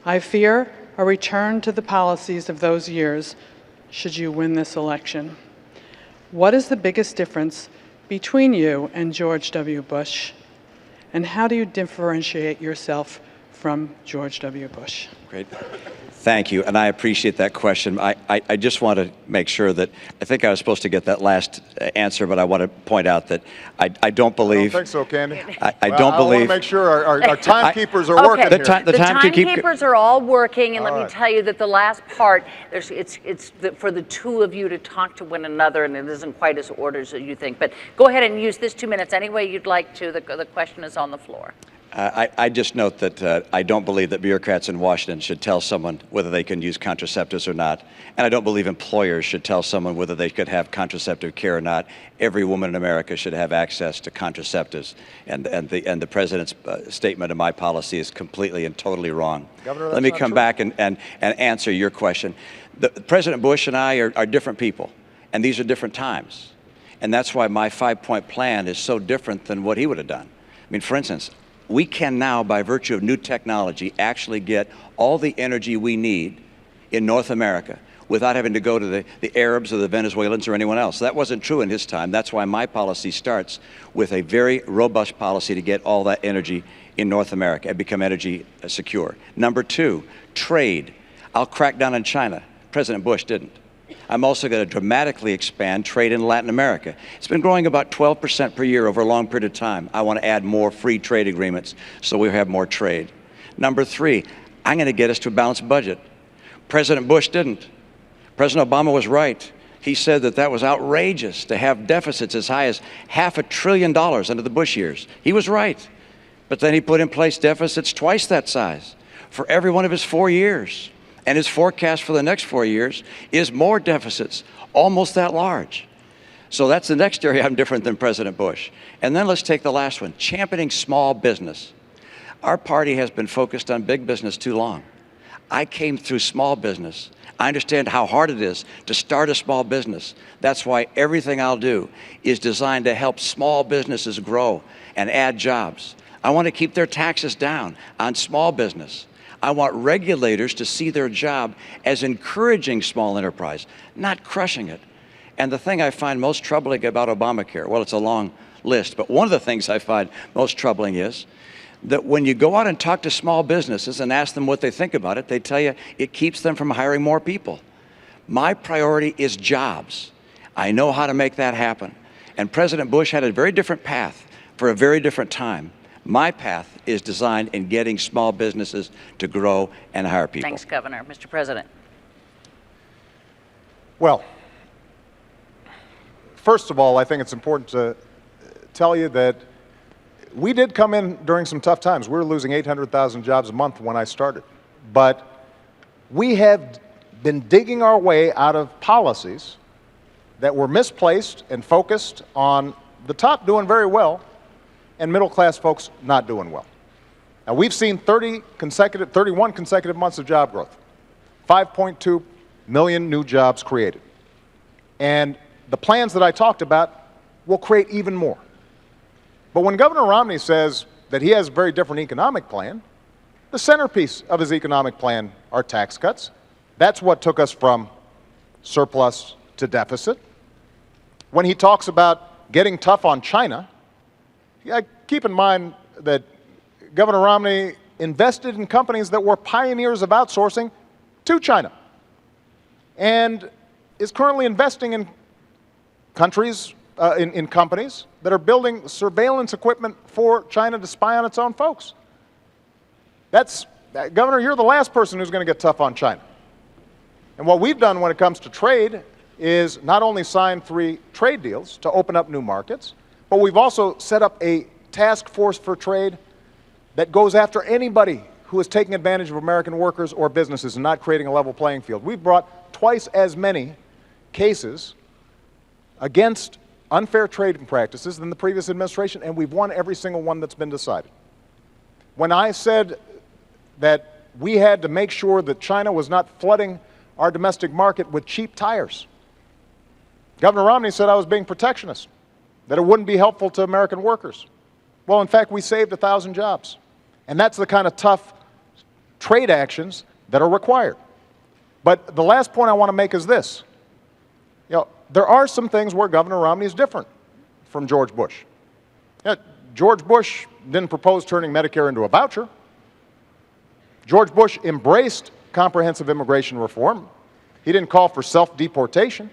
I fear a return to the policies of those years should you win this election. What is the biggest difference between you and George W. Bush, and how do you differentiate yourself from George W. Bush? Great. Thank you, and I appreciate that question. I just want to make sure that, I think I was supposed to get that last answer, but I want to point out that I don't believe... I don't think so, Candy. I don't believe... I want to make sure our timekeepers are working Okay. here. The timekeepers are all working, and All let me right. tell you that the last part, it's for the two of you to talk to one another, and it isn't quite as ordered as you think. But go ahead and use this 2 minutes any way you'd like to. The question is on the floor. I just note that I don't believe that bureaucrats in Washington should tell someone whether they can use contraceptives or not. And I don't believe employers should tell someone whether they could have contraceptive care or not. Every woman in America should have access to contraceptives. And the president's statement of my policy is completely and totally wrong. Governor, let me that's not come true. back and answer your question. President Bush and I are different people, and these are different times. And that's why my 5-point plan is so different than what he would have done. I mean, for instance, we can now, by virtue of new technology, actually get all the energy we need in North America without having to go to the Arabs or the Venezuelans or anyone else. That wasn't true in his time. That's why my policy starts with a very robust policy to get all that energy in North America and become energy secure. Number 2, trade. I'll crack down on China. President Bush didn't. I'm also going to dramatically expand trade in Latin America. It's been growing about 12% per year over a long period of time. I want to add more free trade agreements so we have more trade. Number 3, I'm going to get us to a balanced budget. President Bush didn't. President Obama was right. He said that was outrageous to have deficits as high as $500 billion under the Bush years. He was right. But then he put in place deficits twice that size for every one of his 4 years. And his forecast for the next 4 years is more deficits, almost that large. So that's the next area I'm different than President Bush. And then let's take the last one, championing small business. Our party has been focused on big business too long. I came through small business. I understand how hard it is to start a small business. That's why everything I'll do is designed to help small businesses grow and add jobs. I want to keep their taxes down on small business. I want regulators to see their job as encouraging small enterprise, not crushing it. And the thing I find most troubling about Obamacare, well, it's a long list, but one of the things I find most troubling is that when you go out and talk to small businesses and ask them what they think about it, they tell you it keeps them from hiring more people. My priority is jobs. I know how to make that happen. And President Bush had a very different path for a very different time. My path is designed in getting small businesses to grow and hire people. Thanks, Governor. Mr. President. Well, first of all, I think it's important to tell you that we did come in during some tough times. We were losing 800,000 jobs a month when I started. But we have been digging our way out of policies that were misplaced and focused on the top doing very well and middle-class folks not doing well. Now, we've seen 31 consecutive months of job growth, 5.2 million new jobs created. And the plans that I talked about will create even more. But when Governor Romney says that he has a very different economic plan, the centerpiece of his economic plan are tax cuts. That's what took us from surplus to deficit. When he talks about getting tough on China, keep in mind that Governor Romney invested in companies that were pioneers of outsourcing to China and is currently investing in countries, in companies that are building surveillance equipment for China to spy on its own folks. Governor, you're the last person who's going to get tough on China. And what we've done when it comes to trade is not only sign 3 trade deals to open up new markets, but we've also set up a task force for trade that goes after anybody who is taking advantage of American workers or businesses and not creating a level playing field. We've brought twice as many cases against unfair trading practices than the previous administration, and we've won every single one that's been decided. When I said that we had to make sure that China was not flooding our domestic market with cheap tires, Governor Romney said I was being protectionist, that it wouldn't be helpful to American workers. Well, in fact, we saved 1,000 jobs. And that's the kind of tough trade actions that are required. But the last point I want to make is this. There are some things where Governor Romney is different from George Bush. George Bush didn't propose turning Medicare into a voucher. George Bush embraced comprehensive immigration reform. He didn't call for self-deportation.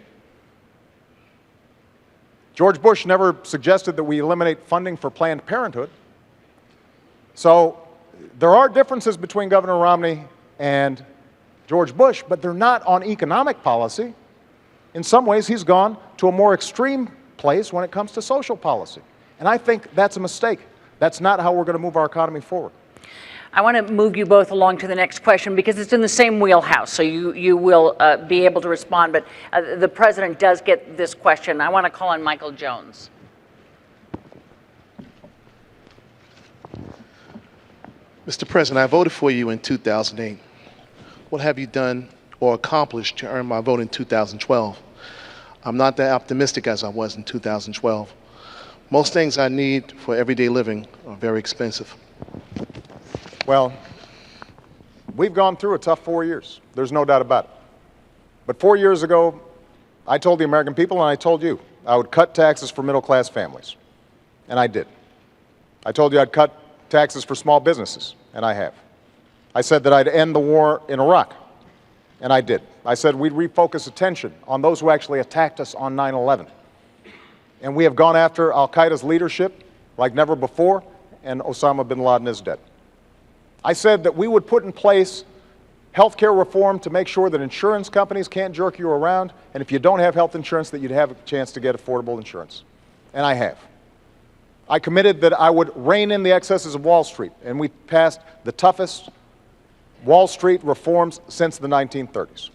George Bush never suggested that we eliminate funding for Planned Parenthood. So there are differences between Governor Romney and George Bush, but they're not on economic policy. In some ways, he's gone to a more extreme place when it comes to social policy. And I think that's a mistake. That's not how we're going to move our economy forward. I want to move you both along to the next question because it's in the same wheelhouse, so you will be able to respond, but the president does get this question. I want to call on Michael Jones. Mr. President, I voted for you in 2008. What have you done or accomplished to earn my vote in 2012? I'm not that optimistic as I was in 2012. Most things I need for everyday living are very expensive. Well, we've gone through a tough 4 years. There's no doubt about it. But 4 years ago, I told the American people, and I told you, I would cut taxes for middle-class families. And I did. I told you I'd cut taxes for small businesses, and I have. I said that I'd end the war in Iraq, and I did. I said we'd refocus attention on those who actually attacked us on 9/11. And we have gone after al-Qaeda's leadership like never before, and Osama bin Laden is dead. I said that we would put in place health care reform to make sure that insurance companies can't jerk you around, and if you don't have health insurance, that you'd have a chance to get affordable insurance. And I have. I committed that I would rein in the excesses of Wall Street, and we passed the toughest Wall Street reforms since the 1930s.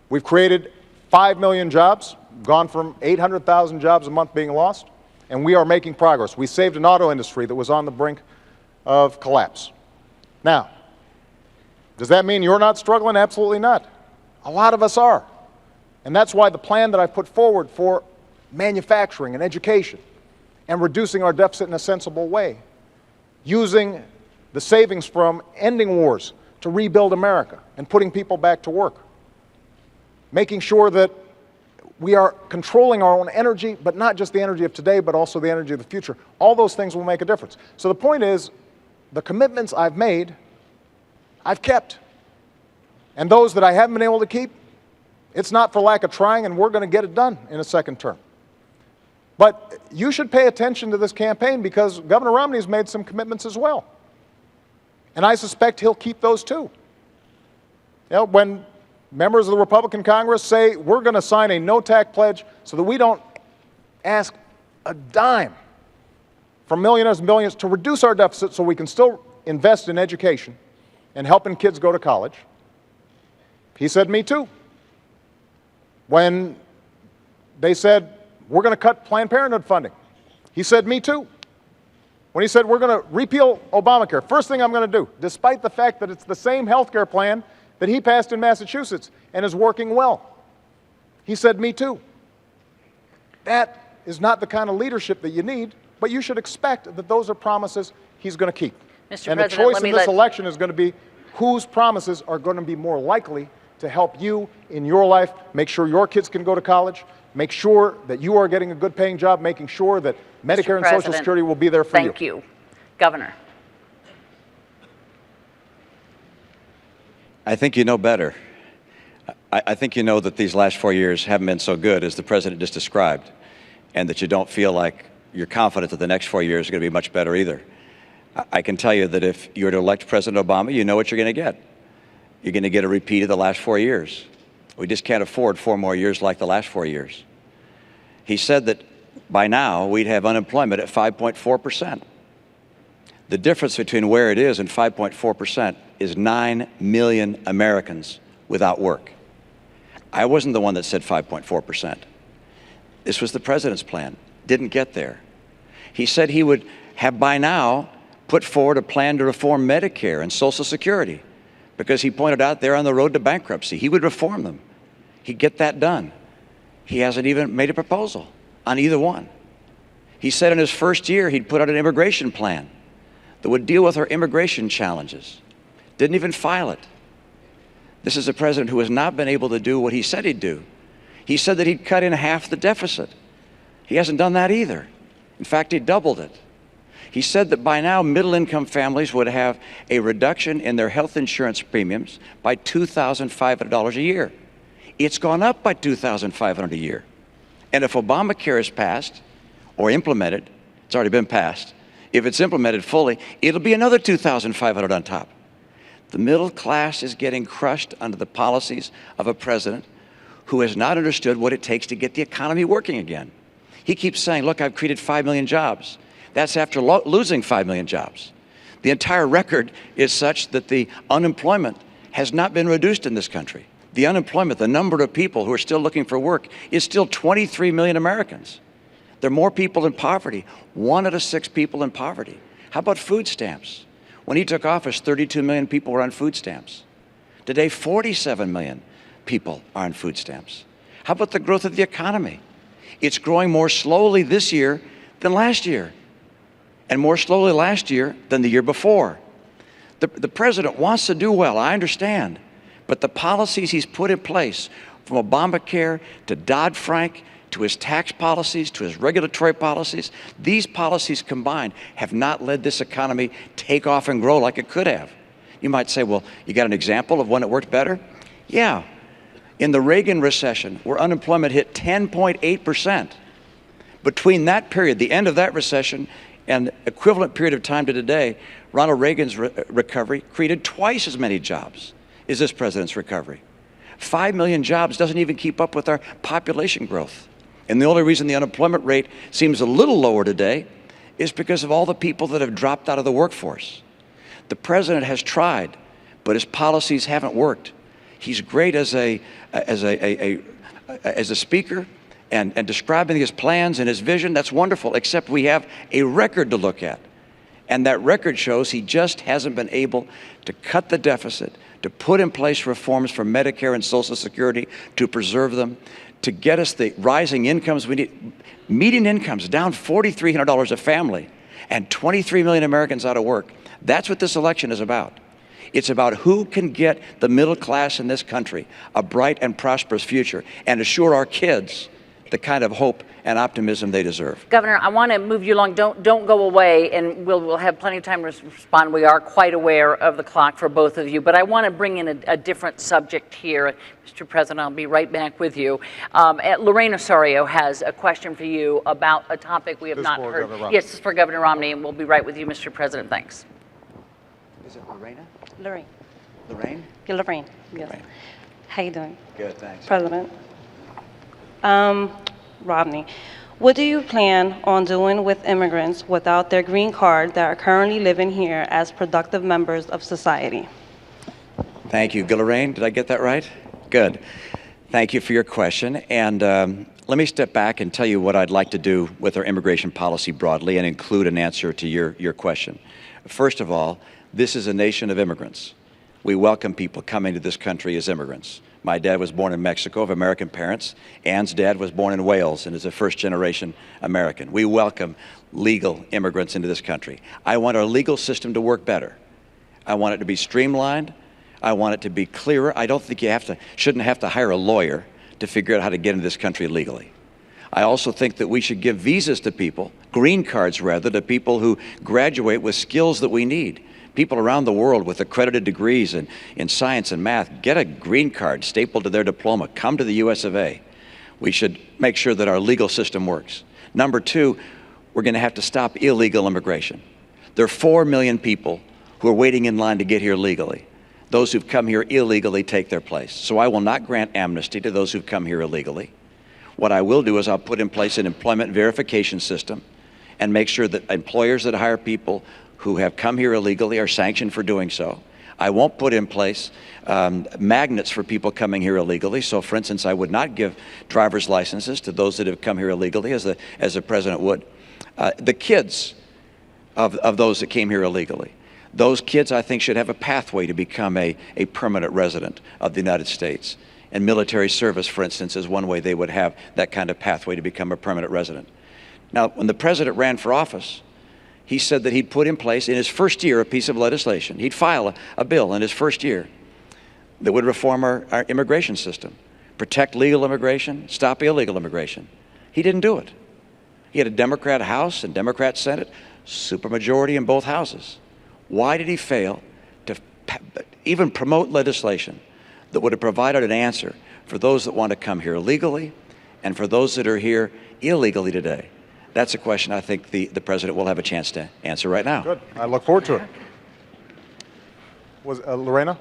We've created 5 million jobs, gone from 800,000 jobs a month being lost, and we are making progress. We saved an auto industry that was on the brink of collapse. Now, does that mean you're not struggling? Absolutely not. A lot of us are. And that's why the plan that I put forward for manufacturing and education and reducing our deficit in a sensible way, using the savings from ending wars to rebuild America and putting people back to work, making sure that we are controlling our own energy, but not just the energy of today, but also the energy of the future. All those things will make a difference. So the point is, the commitments I've made, I've kept. And those that I haven't been able to keep, it's not for lack of trying, and we're going to get it done in a second term. But you should pay attention to this campaign because Governor Romney's made some commitments as well. And I suspect he'll keep those too. You know, when members of the Republican Congress say we're going to sign a no-tax pledge so that we don't ask a dime from millionaires and billionaires to reduce our deficit so we can still invest in education and helping kids go to college, he said, me too. When they said, we're going to cut Planned Parenthood funding, he said, me too. When he said, we're going to repeal Obamacare, first thing I'm going to do, despite the fact that it's the same health care plan that he passed in Massachusetts and is working well, he said, me too. That is not the kind of leadership that you need, but you should expect that those are promises he's going to keep. Mr. And President, the choice in this election is going to be whose promises are going to be more likely to help you in your life, make sure your kids can go to college, make sure that you are getting a good paying job, making sure that Medicare and Social Security will be there for you. Thank you. Governor. I think you know better. I think you know that these last 4 years haven't been so good as the president just described, and that you don't feel like you're confident that the next 4 years are going to be much better either. I can tell you that if you were to elect President Obama, you know what you're going to get. You're going to get a repeat of the last 4 years. We just can't afford 4 more years like the last 4 years. He said that by now we'd have unemployment at 5.4%. The difference between where it is and 5.4% is 9 million Americans without work. I wasn't the one that said 5.4%. This was the president's plan. Didn't get there. He said he would have by now put forward a plan to reform Medicare and Social Security because he pointed out they're on the road to bankruptcy. He would reform them. He'd get that done. He hasn't even made a proposal on either one. He said in his first year he'd put out an immigration plan that would deal with our immigration challenges. Didn't even file it. This is a president who has not been able to do what he said he'd do. He said that he'd cut in half the deficit. He hasn't done that either. In fact, he doubled it. He said that by now middle-income families would have a reduction in their health insurance premiums by $2,500 a year. It's gone up by $2,500 a year. And if Obamacare is passed or implemented, it's already been passed, if it's implemented fully, it'll be another $2,500 on top. The middle class is getting crushed under the policies of a president who has not understood what it takes to get the economy working again. He keeps saying, look, I've created 5 million jobs. That's after losing 5 million jobs. The entire record is such that the unemployment has not been reduced in this country. The unemployment, the number of people who are still looking for work, is still 23 million Americans. There are more people in poverty, 1 out of 6 people in poverty. How about food stamps? When he took office, 32 million people were on food stamps. Today, 47 million people are on food stamps. How about the growth of the economy? It's growing more slowly this year than last year, and more slowly last year than the year before. The president wants to do well, I understand, but the policies he's put in place, from Obamacare to Dodd-Frank, to his tax policies, to his regulatory policies, these policies combined have not led this economy take off and grow like it could have. You might say, well, you got an example of when it worked better? Yeah. In the Reagan recession, where unemployment hit 10.8%, between that period, the end of that recession, and equivalent period of time to today, Ronald Reagan's recovery created twice as many jobs as this president's recovery. 5 million jobs doesn't even keep up with our population growth. And the only reason the unemployment rate seems a little lower today is because of all the people that have dropped out of the workforce. The president has tried, but his policies haven't worked. He's great as a speaker and describing his plans and his vision. That's wonderful, except we have a record to look at. And that record shows he just hasn't been able to cut the deficit, to put in place reforms for Medicare and Social Security, to preserve them, to get us the rising incomes we need. Median incomes down $4,300 a family, and 23 million Americans out of work. That's what this election is about. It's about who can get the middle class in this country a bright and prosperous future and assure our kids the kind of hope and optimism they deserve. Governor, I want to move you along. Don't go away, and we'll have plenty of time to respond. We are quite aware of the clock for both of you, but I want to bring in a different subject here. Mr. President, I'll be right back with you. Lorraine Osorio has a question for you about a topic we have not heard. Yes, this is for Governor Romney, and we'll be right with you, Mr. President. Thanks. Is it Lorena? Lorraine. Lorraine? Yeah, Lorraine. Yes. Lorraine. How you doing? Good, thanks. President. Romney, what do you plan on doing with immigrants without their green card that are currently living here as productive members of society? Thank you. Lorraine, did I get that right? Good. Thank you for your question. And let me step back and tell you what I'd like to do with our immigration policy broadly and include an answer to your question. First of all, this is a nation of immigrants. We welcome people coming to this country as immigrants. My dad was born in Mexico of American parents. Ann's dad was born in Wales and is a first-generation American. We welcome legal immigrants into this country. I want our legal system to work better. I want it to be streamlined. I want it to be clearer. I don't think shouldn't have to hire a lawyer to figure out how to get into this country legally. I also think that we should give visas to people, green cards rather, to people who graduate with skills that we need. People around the world with accredited degrees in science and math get a green card stapled to their diploma, come to the US of A. We should make sure that our legal system works. Number two, we're going to have to stop illegal immigration. There are 4 million people who are waiting in line to get here legally. Those who've come here illegally take their place. So I will not grant amnesty to those who've come here illegally. What I will do is I'll put in place an employment verification system and make sure that employers that hire people who have come here illegally are sanctioned for doing so. I won't put in place magnets for people coming here illegally. So, for instance, I would not give driver's licenses to those that have come here illegally, as the president would. The kids of those that came here illegally, those kids, I think, should have a pathway to become a permanent resident of the United States. And military service, for instance, is one way they would have that kind of pathway to become a permanent resident. Now, when the president ran for office, he said that he'd put in place in his first year a piece of legislation. He'd file a bill in his first year that would reform our immigration system, protect legal immigration, stop illegal immigration. He didn't do it. He had a Democrat House and Democrat Senate, supermajority in both houses. Why did he fail to even promote legislation that would have provided an answer for those that want to come here legally and for those that are here illegally today? That's a question I think the president will have a chance to answer right now. Good. I look forward to it. Was Lorraine,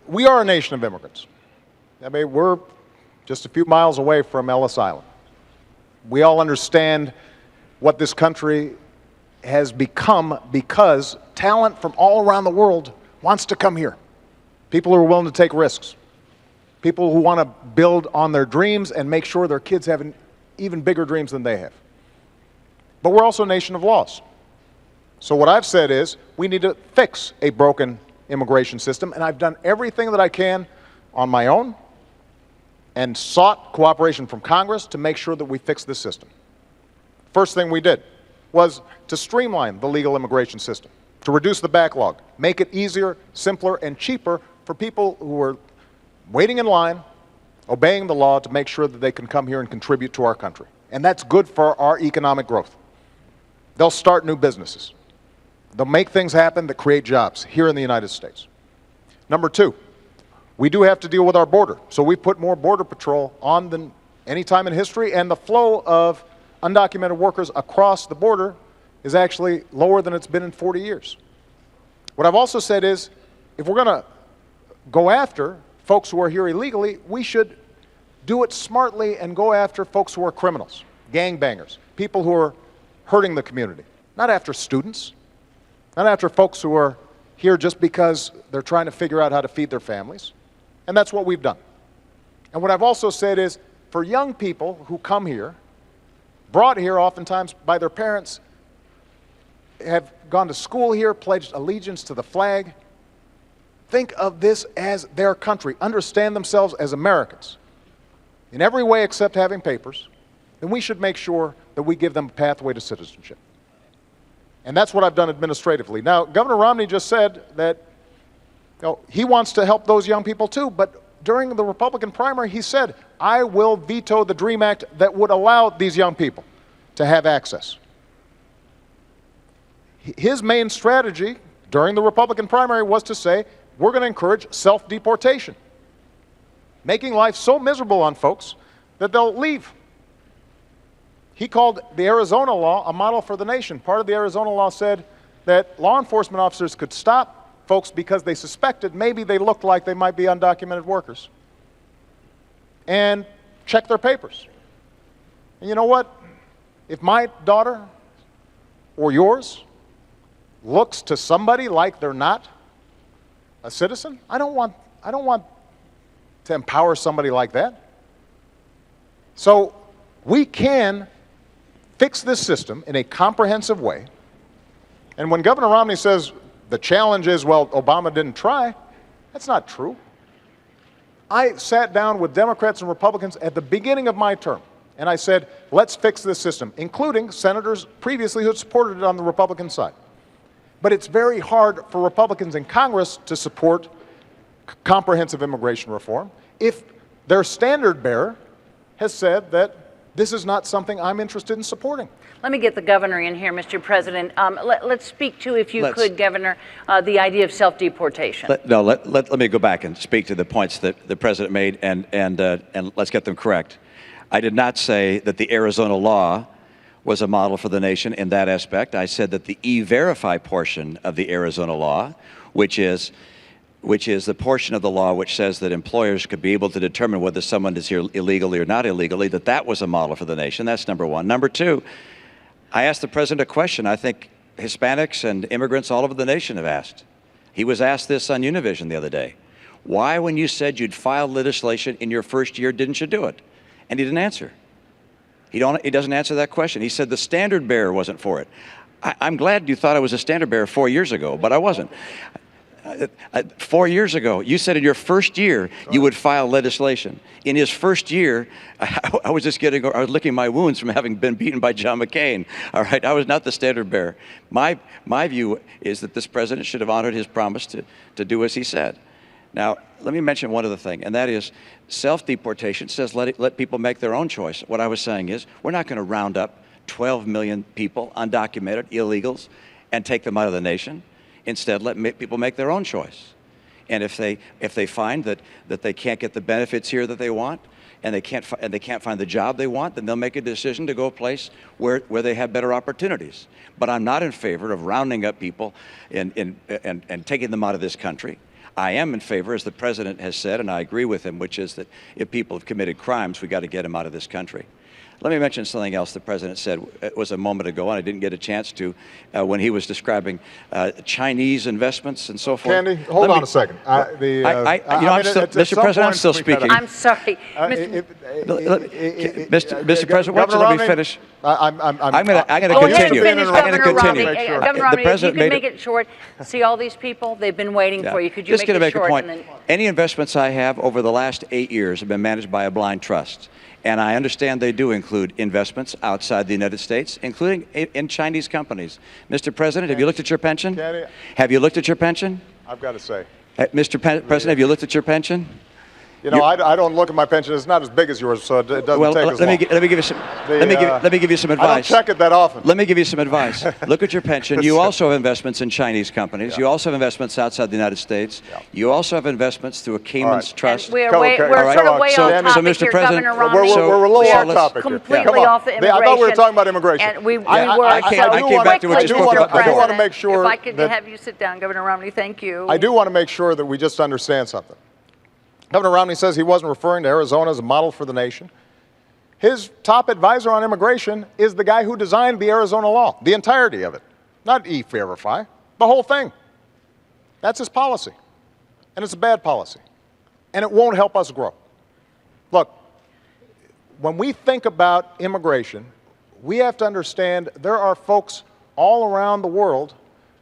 we are a nation of immigrants. I mean, we're just a few miles away from Ellis Island. We all understand what this country has become because talent from all around the world wants to come here. People who are willing to take risks. People who want to build on their dreams and make sure their kids have even bigger dreams than they have. But we're also a nation of laws. So what I've said is we need to fix a broken immigration system, and I've done everything that I can on my own and sought cooperation from Congress to make sure that we fix this system. First thing we did was to streamline the legal immigration system, to reduce the backlog, make it easier, simpler, and cheaper for people who are waiting in line, obeying the law to make sure that they can come here and contribute to our country. And that's good for our economic growth. They'll start new businesses. They'll make things happen that create jobs here in the United States. Number two, we do have to deal with our border. So we put more Border Patrol on than any time in history, and the flow of undocumented workers across the border is actually lower than it's been in 40 years. What I've also said is, if we're going to go after folks who are here illegally, we should do it smartly and go after folks who are criminals, gangbangers, people who are hurting the community, not after students, not after folks who are here just because they're trying to figure out how to feed their families. And that's what we've done. And what I've also said is, for young people who come here, brought here oftentimes by their parents, have gone to school here, pledged allegiance to the flag, think of this as their country, understand themselves as Americans in every way except having papers, then we should make sure that we give them a pathway to citizenship. And that's what I've done administratively. Now, Governor Romney just said that he wants to help those young people too, but during the Republican primary, he said, I will veto the DREAM Act that would allow these young people to have access. His main strategy during the Republican primary was to say, we're going to encourage self-deportation, making life so miserable on folks that they'll leave. He called the Arizona law a model for the nation. Part of the Arizona law said that law enforcement officers could stop folks because they suspected maybe they looked like they might be undocumented workers and check their papers. And you know what? If my daughter or yours looks to somebody like they're not a citizen, I don't want to empower somebody like that. So we can fix this system in a comprehensive way. And when Governor Romney says the challenge is, well, Obama didn't try, that's not true. I sat down with Democrats and Republicans at the beginning of my term, and I said, let's fix this system, including senators previously who had supported it on the Republican side. But it's very hard for Republicans in Congress to support comprehensive immigration reform if their standard bearer has said that this is not something I'm interested in supporting. Let me get the governor in here, Mr. President. Let's speak to, if you could, Governor, the idea of self-deportation. Let me go back and speak to the points that the president made, and let's get them correct. I did not say that the Arizona law was a model for the nation in that aspect. I said that the E-Verify portion of the Arizona law, which is the portion of the law which says that employers could be able to determine whether someone is here illegally or not illegally, that was a model for the nation. That's number one. Number two, I asked the president a question I think Hispanics and immigrants all over the nation have asked. He was asked this on Univision the other day. Why, when you said you'd file legislation in your first year, didn't you do it? And he didn't answer. He doesn't answer that question. He said the standard bearer wasn't for it. I'm glad you thought I was a standard bearer 4 years ago, but I wasn't. 4 years ago, you said in your first year you would file legislation. In his first year, I was licking my wounds from having been beaten by John McCain. All right, I was not the standard bearer. My view is that this president should have honored his promise to do as he said. Now, let me mention one other thing, and that is self-deportation says let people make their own choice. What I was saying is we're not going to round up 12 million people, undocumented, illegals, and take them out of the nation. Instead, let people make their own choice. And if they find that they can't get the benefits here that they want, and they can't find the job they want, then they'll make a decision to go a place where they have better opportunities. But I'm not in favor of rounding up people and taking them out of this country. I am in favor, as the president has said, and I agree with him, which is that if people have committed crimes, we got to get them out of this country. Let me mention something else the President said. It was a moment ago, and I didn't get a chance to, when he was describing Chinese investments and so forth. Candy, hold on a second. Mr. President, I'm still speaking. I'm sorry. Mr. President, why don't you let me finish? I'm going to Go ahead continue. and finish, I'm going to Governor continue. Romney. Governor Romney, if you could make it short. See all these people? They've been waiting for you. Could you Just make going to it make a short? point. And then- Any investments I have over the last 8 years have been managed by a blind trust. And I understand they do include investments outside the United States, including in Chinese companies. Mr. President, have you looked at your pension? Have you looked at your pension? I've got to say. Mr. President, have you looked at your pension? You know, I don't look at my pension. It's not as big as yours, so it doesn't take as long. Let me give you some. Let me give you some advice. I don't check it that often. Let me give you some advice. Look at your pension. You also have investments in Chinese companies. You also have investments outside the United States. You also have investments through a Cayman's trust. And we're sort of way off topic Mr. here, President, Governor Romney. We're a little off topic here. Completely off the immigration. I thought we were talking about immigration. And we were I came back to what you spoke about I do want to make sure If I could have you sit down, Governor Romney, thank you. I do want to make sure that we just understand something. Governor Romney says he wasn't referring to Arizona as a model for the nation. His top advisor on immigration is the guy who designed the Arizona law, the entirety of it. Not e-verify, the whole thing. That's his policy. And it's a bad policy. And it won't help us grow. Look, when we think about immigration, we have to understand there are folks all around the world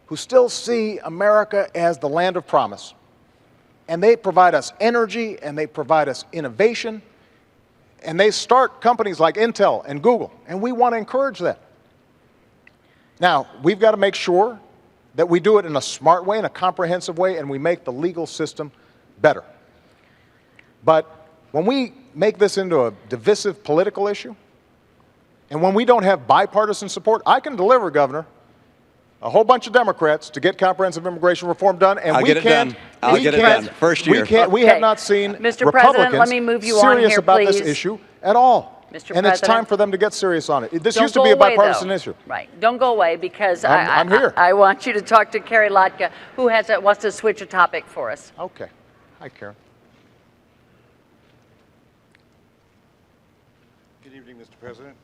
who still see America as the land of promise. And they provide us energy, and they provide us innovation, and they start companies like Intel and Google, and we want to encourage that. Now, we've got to make sure that we do it in a smart way, in a comprehensive way, and we make the legal system better. But when we make this into a divisive political issue, and when we don't have bipartisan support, I can deliver, Governor, a whole bunch of Democrats to get comprehensive immigration reform done, and I'll get it done. First year. We have not seen Mr. President, let me move you on serious here, about this please. issue at all. Mr. And it's President, time for them to get serious on it. This don't used to go be a away, bipartisan though. issue. Right. Don't go away because I'm here. I want you to talk to Carrie Lotka, who wants to switch a topic for us. Okay. Hi, Karen. Good evening, Mr. President.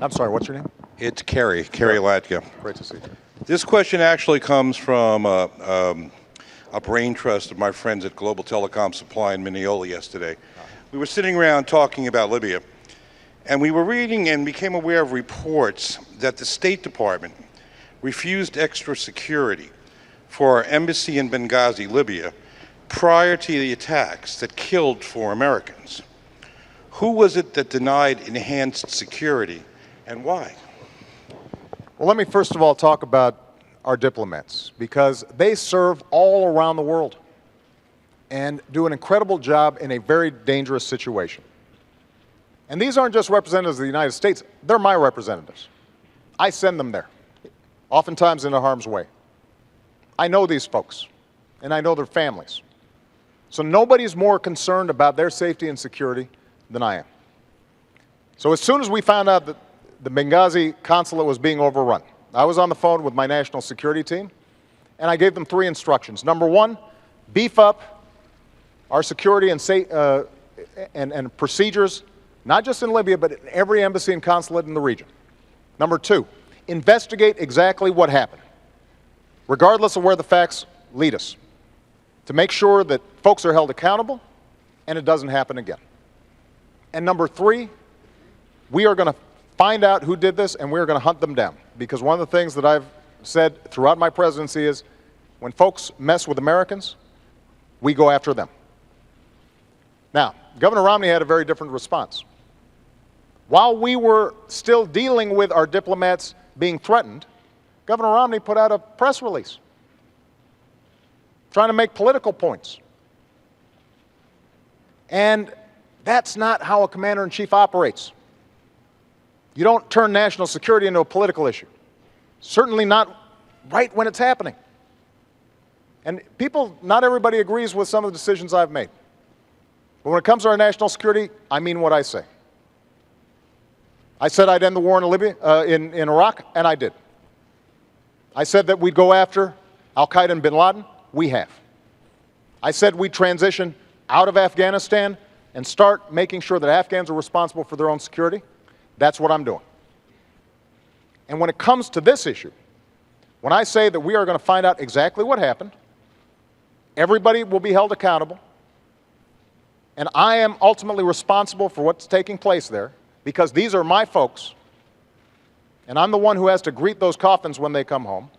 I'm sorry, what's your name? It's Carrie Latka. Great to see you. This question actually comes from a brain trust of my friends at Global Telecom Supply in Mineola yesterday. We were sitting around talking about Libya, and we were reading and became aware of reports that the State Department refused extra security for our embassy in Benghazi, Libya, prior to the attacks that killed 4 Americans. Who was it that denied enhanced security, and why? Well, let me first of all talk about our diplomats, because they serve all around the world and do an incredible job in a very dangerous situation. And these aren't just representatives of the United States, they're my representatives. I send them there, oftentimes into harm's way. I know these folks, and I know their families. So nobody's more concerned about their safety and security than I am. So as soon as we found out that the Benghazi consulate was being overrun, I was on the phone with my national security team, and I gave them 3 instructions. Number 1, beef up our security and procedures, not just in Libya, but in every embassy and consulate in the region. Number 2, investigate exactly what happened, regardless of where the facts lead us, to make sure that folks are held accountable and it doesn't happen again. And number 3, we are going to find out who did this, and we're going to hunt them down. Because one of the things that I've said throughout my presidency is, when folks mess with Americans, we go after them. Now, Governor Romney had a very different response. While we were still dealing with our diplomats being threatened, Governor Romney put out a press release trying to make political points. And that's not how a commander-in-chief operates. You don't turn national security into a political issue. Certainly not right when it's happening. And not everybody agrees with some of the decisions I've made. But when it comes to our national security, I mean what I say. I said I'd end the war in Libya, in Iraq, and I did. I said that we'd go after al-Qaeda and bin Laden. We have. I said we'd transition out of Afghanistan and start making sure that Afghans are responsible for their own security. That's what I'm doing. And when it comes to this issue, when I say that we are going to find out exactly what happened, everybody will be held accountable, and I am ultimately responsible for what's taking place there because these are my folks, and I'm the one who has to greet those coffins when they come home.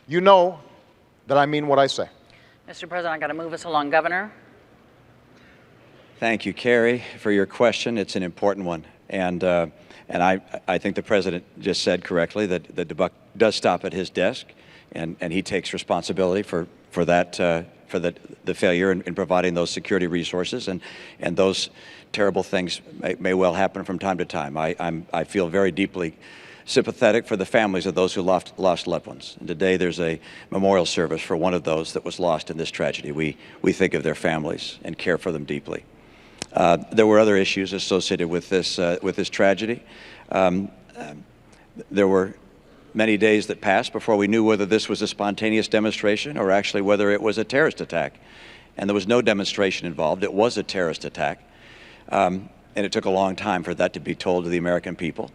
You know that I mean what I say. Mr. President, I got to move us along. Governor? Thank you, Carrie, for your question. It's an important one. And I think the President just said correctly that the buck does stop at his desk, and he takes responsibility for the failure in providing those security resources, and those terrible things may well happen from time to time. I feel very deeply sympathetic for the families of those who lost loved ones. And today there's a memorial service for one of those that was lost in this tragedy. We think of their families and care for them deeply. There were other issues associated with this tragedy. There were many days that passed before we knew whether this was a spontaneous demonstration or actually whether it was a terrorist attack. And there was no demonstration involved. It was a terrorist attack. And it took a long time for that to be told to the American people.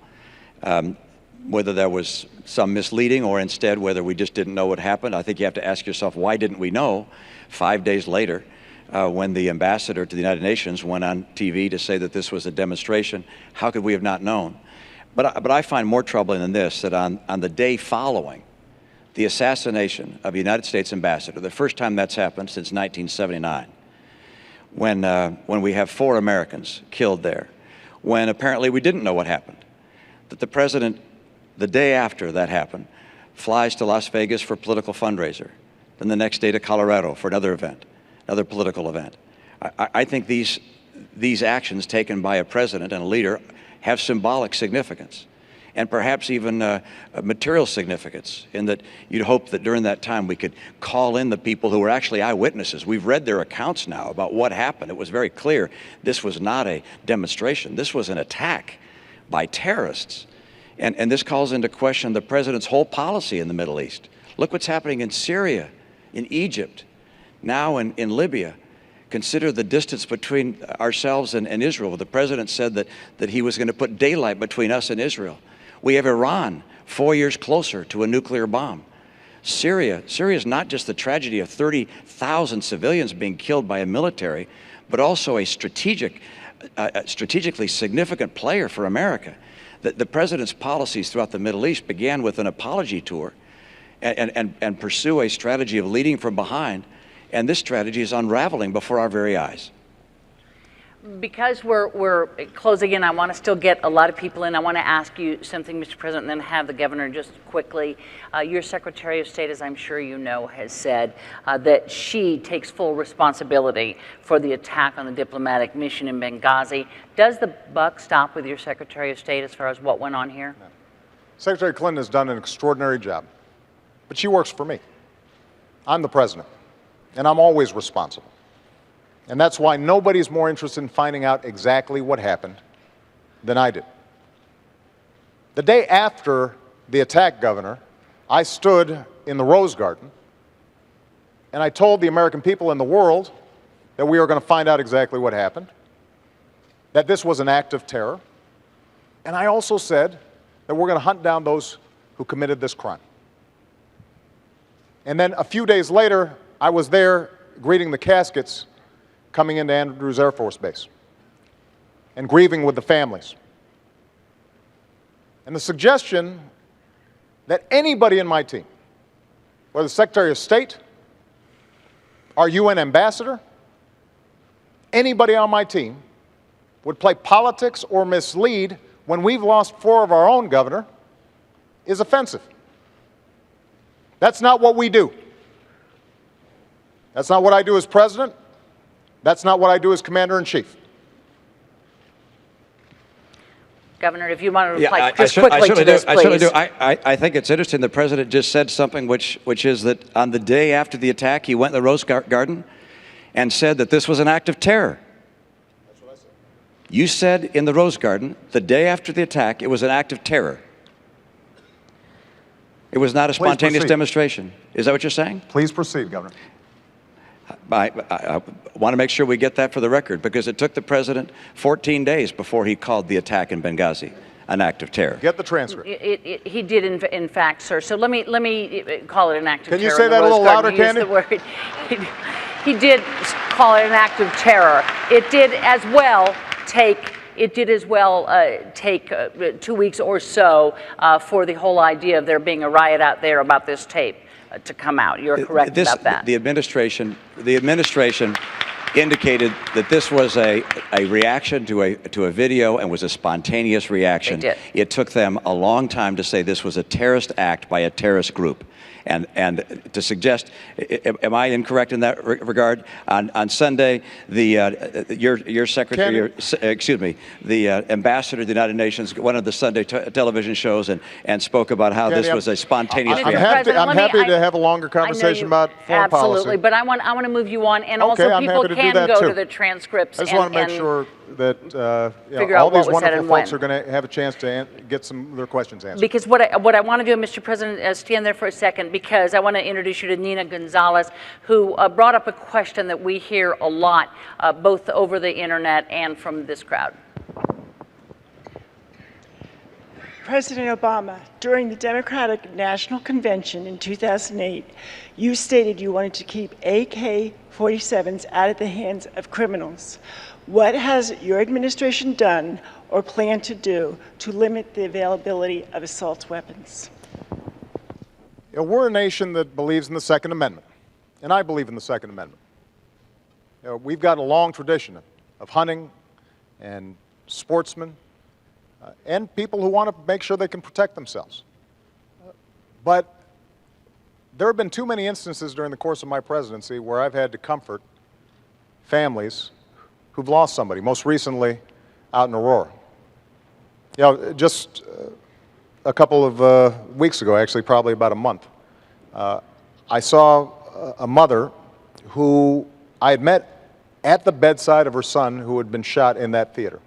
Whether there was some misleading or instead whether we just didn't know what happened, I think you have to ask yourself, why didn't we know 5 days later when the ambassador to the United Nations went on TV to say that this was a demonstration? How could we have not known? But I find more troubling than this, that on the day following the assassination of a United States ambassador, the first time that's happened since 1979, when we have 4 Americans killed there, when apparently we didn't know what happened, that the President, the day after that happened, flies to Las Vegas for a political fundraiser, then the next day to Colorado for another event, another political event. I think these actions taken by a president and a leader have symbolic significance, and perhaps even material significance, in that you'd hope that during that time we could call in the people who were actually eyewitnesses. We've read their accounts now about what happened. It was very clear this was not a demonstration. This was an attack by terrorists. And this calls into question the president's whole policy in the Middle East. Look what's happening in Syria, in Egypt, now in Libya. Consider the distance between ourselves and Israel. The president said that he was going to put daylight between us and Israel. We have Iran 4 years closer to a nuclear bomb. Syria is not just the tragedy of 30,000 civilians being killed by a military, but also a strategically significant player for America. The president's policies throughout the Middle East began with an apology tour and pursue a strategy of leading from behind. And this strategy is unraveling before our very eyes. Because we're closing in, I want to still get a lot of people in. I want to ask you something, Mr. President, and then have the governor just quickly. Your Secretary of State, as I'm sure you know, has said that she takes full responsibility for the attack on the diplomatic mission in Benghazi. Does the buck stop with your Secretary of State as far as what went on here? No. Secretary Clinton has done an extraordinary job, but she works for me. I'm the president, and I'm always responsible. And that's why nobody's more interested in finding out exactly what happened than I did. The day after the attack, Governor, I stood in the Rose Garden and I told the American people and the world that we were going to find out exactly what happened, that this was an act of terror, and I also said that we're going to hunt down those who committed this crime. And then a few days later, I was there greeting the caskets coming into Andrews Air Force Base and grieving with the families. And the suggestion that anybody in my team, whether the Secretary of State, our UN ambassador, anybody on my team would play politics or mislead when we've lost 4 of our own, Governor, is offensive. That's not what we do. That's not what I do as president. That's not what I do as commander-in-chief. Governor, if you want to reply just quickly to this, please. I certainly do. I think it's interesting. The president just said something which is that on the day after the attack, he went to the Rose Garden and said that this was an act of terror. That's what I said. You said in the Rose Garden, the day after the attack, it was an act of terror. It was not a spontaneous demonstration. Is that what you're saying? Please proceed, Governor. I want to make sure we get that for the record, because it took the president 14 days before he called the attack in Benghazi. an act of terror. Get the transcript. He did, in fact, sir. So let me call it an act of terror. Can you say that a little louder, Candy? He did call it an act of terror. It did as well take 2 weeks or so for the whole idea of there being a riot out there about this tape to come out. You're correct about that. The administration indicated that this was a reaction to a video and was a spontaneous reaction. They did. It took them a long time to say this was a terrorist act by a terrorist group. And to suggest, am I incorrect in that regard? On Sunday, your secretary, the ambassador of the United Nations, one of the Sunday television shows, and spoke about how this was a spontaneous reaction. I'm happy to have a longer conversation about foreign policy. Absolutely, but I want to move you on, and also people can go to the transcripts. I just want to make sure that all these wonderful folks are going to have a chance to get some of their questions answered. Because what I want to do, Mr. President, stand there for a second, because I want to introduce you to Nina Gonzalez, who brought up a question that we hear a lot, both over the internet and from this crowd. President Obama, during the Democratic National Convention in 2008, you stated you wanted to keep AK-47s out of the hands of criminals. What has your administration done or plan to do to limit the availability of assault weapons? We're a nation that believes in the Second Amendment, and I believe in the Second Amendment. We've got a long tradition of hunting and sportsmen and people who want to make sure they can protect themselves. But there have been too many instances during the course of my presidency where I've had to comfort families who've lost somebody, most recently out in Aurora. Just a couple of weeks ago, actually probably about a month, I saw a mother who I had met at the bedside of her son who had been shot in that theater.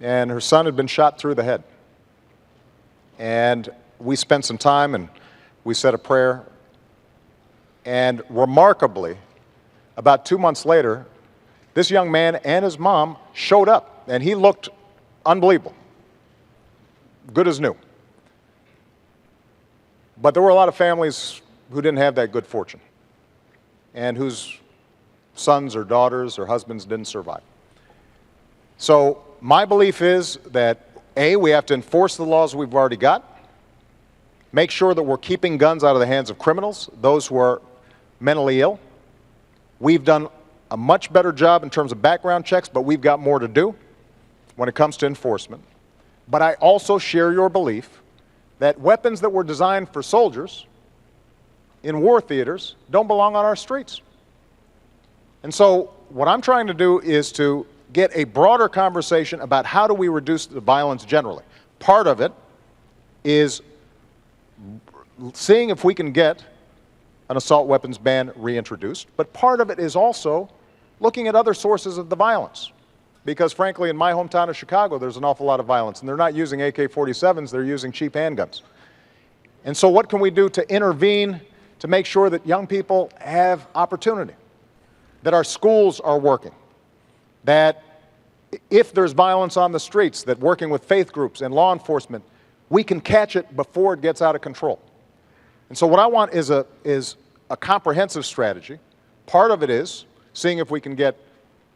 And her son had been shot through the head. And we spent some time and we said a prayer. And remarkably, about 2 months later, this young man and his mom showed up, and he looked unbelievable, good as new. But there were a lot of families who didn't have that good fortune, and whose sons or daughters or husbands didn't survive. So my belief is that, A, we have to enforce the laws we've already got, make sure that we're keeping guns out of the hands of criminals, those who are mentally ill. We've done a much better job in terms of background checks, but we've got more to do when it comes to enforcement. But I also share your belief that weapons that were designed for soldiers in war theaters don't belong on our streets. And so what I'm trying to do is to get a broader conversation about how do we reduce the violence generally. Part of it is seeing if we can get an assault weapons ban reintroduced, but part of it is also looking at other sources of the violence. Because frankly, in my hometown of Chicago, there's an awful lot of violence, and they're not using AK-47s, they're using cheap handguns. And so what can we do to intervene to make sure that young people have opportunity, that our schools are working, that if there's violence on the streets, that working with faith groups and law enforcement, we can catch it before it gets out of control. And so what I want is a comprehensive strategy. Part of it is seeing if we can get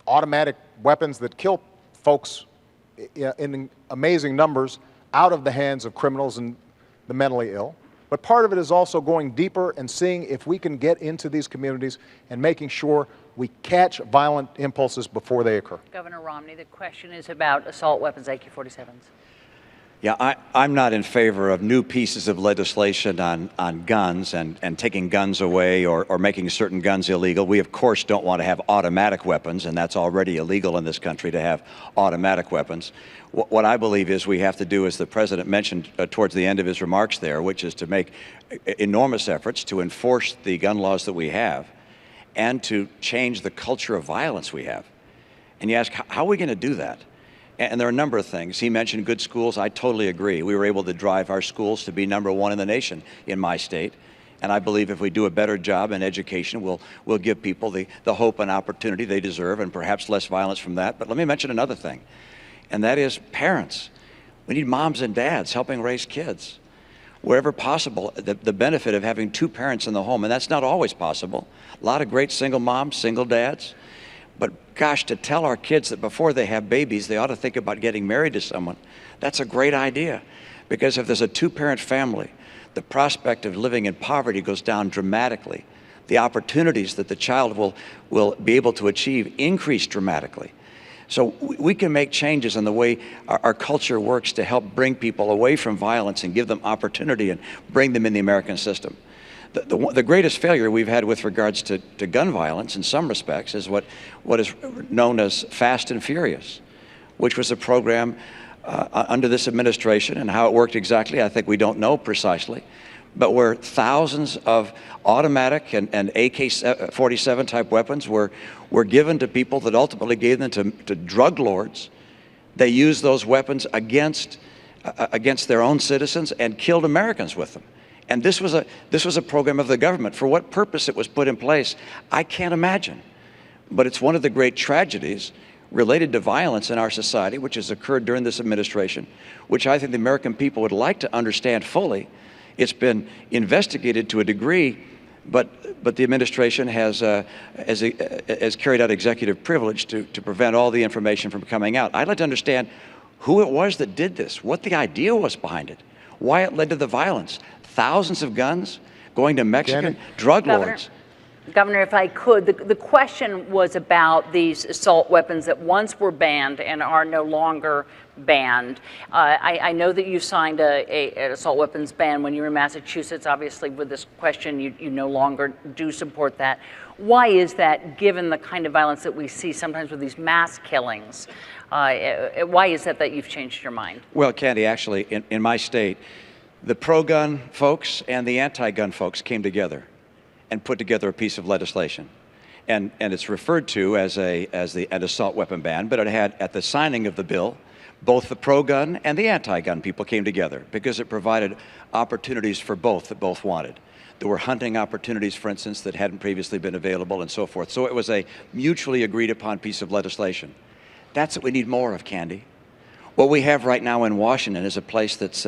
automatic weapons that kill folks in amazing numbers out of the hands of criminals and the mentally ill. But part of it is also going deeper and seeing if we can get into these communities and making sure we catch violent impulses before they occur. Governor Romney, the question is about assault weapons, AK-47s. Yeah, I'm not in favor of new pieces of legislation on guns and taking guns away or making certain guns illegal. We, of course, don't want to have automatic weapons, and that's already illegal in this country to have automatic weapons. What I believe is we have to do, as the President mentioned towards the end of his remarks there, which is to make enormous efforts to enforce the gun laws that we have and to change the culture of violence we have. And you ask, how are we going to do that? And there are a number of things. He mentioned good schools. I totally agree. We were able to drive our schools to be #1 in the nation in my state. And I believe if we do a better job in education, we'll give people the hope and opportunity they deserve and perhaps less violence from that. But let me mention another thing, and that is parents. We need moms and dads helping raise kids. Wherever possible, the benefit of having two parents in the home, and that's not always possible. A lot of great single moms, single dads. But gosh, to tell our kids that before they have babies, they ought to think about getting married to someone, that's a great idea. Because if there's a two-parent family, the prospect of living in poverty goes down dramatically. The opportunities that the child will be able to achieve increase dramatically. So we can make changes in the way our culture works to help bring people away from violence and give them opportunity and bring them in the American system. The greatest failure we've had with regards to gun violence in some respects is what is known as Fast and Furious, which was a program under this administration, and how it worked exactly, I think we don't know precisely, but where thousands of automatic and AK-47 type weapons were given to people that ultimately gave them to drug lords. They used those weapons against their own citizens and killed Americans with them. And this was a program of the government. For what purpose it was put in place, I can't imagine. But it's one of the great tragedies related to violence in our society, which has occurred during this administration, which I think the American people would like to understand fully. It's been investigated to a degree, but the administration has carried out executive privilege to prevent all the information from coming out. I'd like to understand who it was that did this, what the idea was behind it, why it led to the violence. Thousands of guns going to Mexican drug lords. Governor, if I could, the question was about these assault weapons that once were banned and are no longer banned. I know that you signed an assault weapons ban when you were in Massachusetts. Obviously, with this question, you no longer do support that. Why is that, given the kind of violence that we see sometimes with these mass killings? Why is that you've changed your mind? Well, Candy, actually, in my state, the pro-gun folks and the anti-gun folks came together and put together a piece of legislation. And it's referred to as an assault weapon ban, but it had, at the signing of the bill, both the pro-gun and the anti-gun people came together because it provided opportunities for both that both wanted. There were hunting opportunities, for instance, that hadn't previously been available and so forth. So it was a mutually agreed upon piece of legislation. That's what we need more of, Candy. What we have right now in Washington is a place that's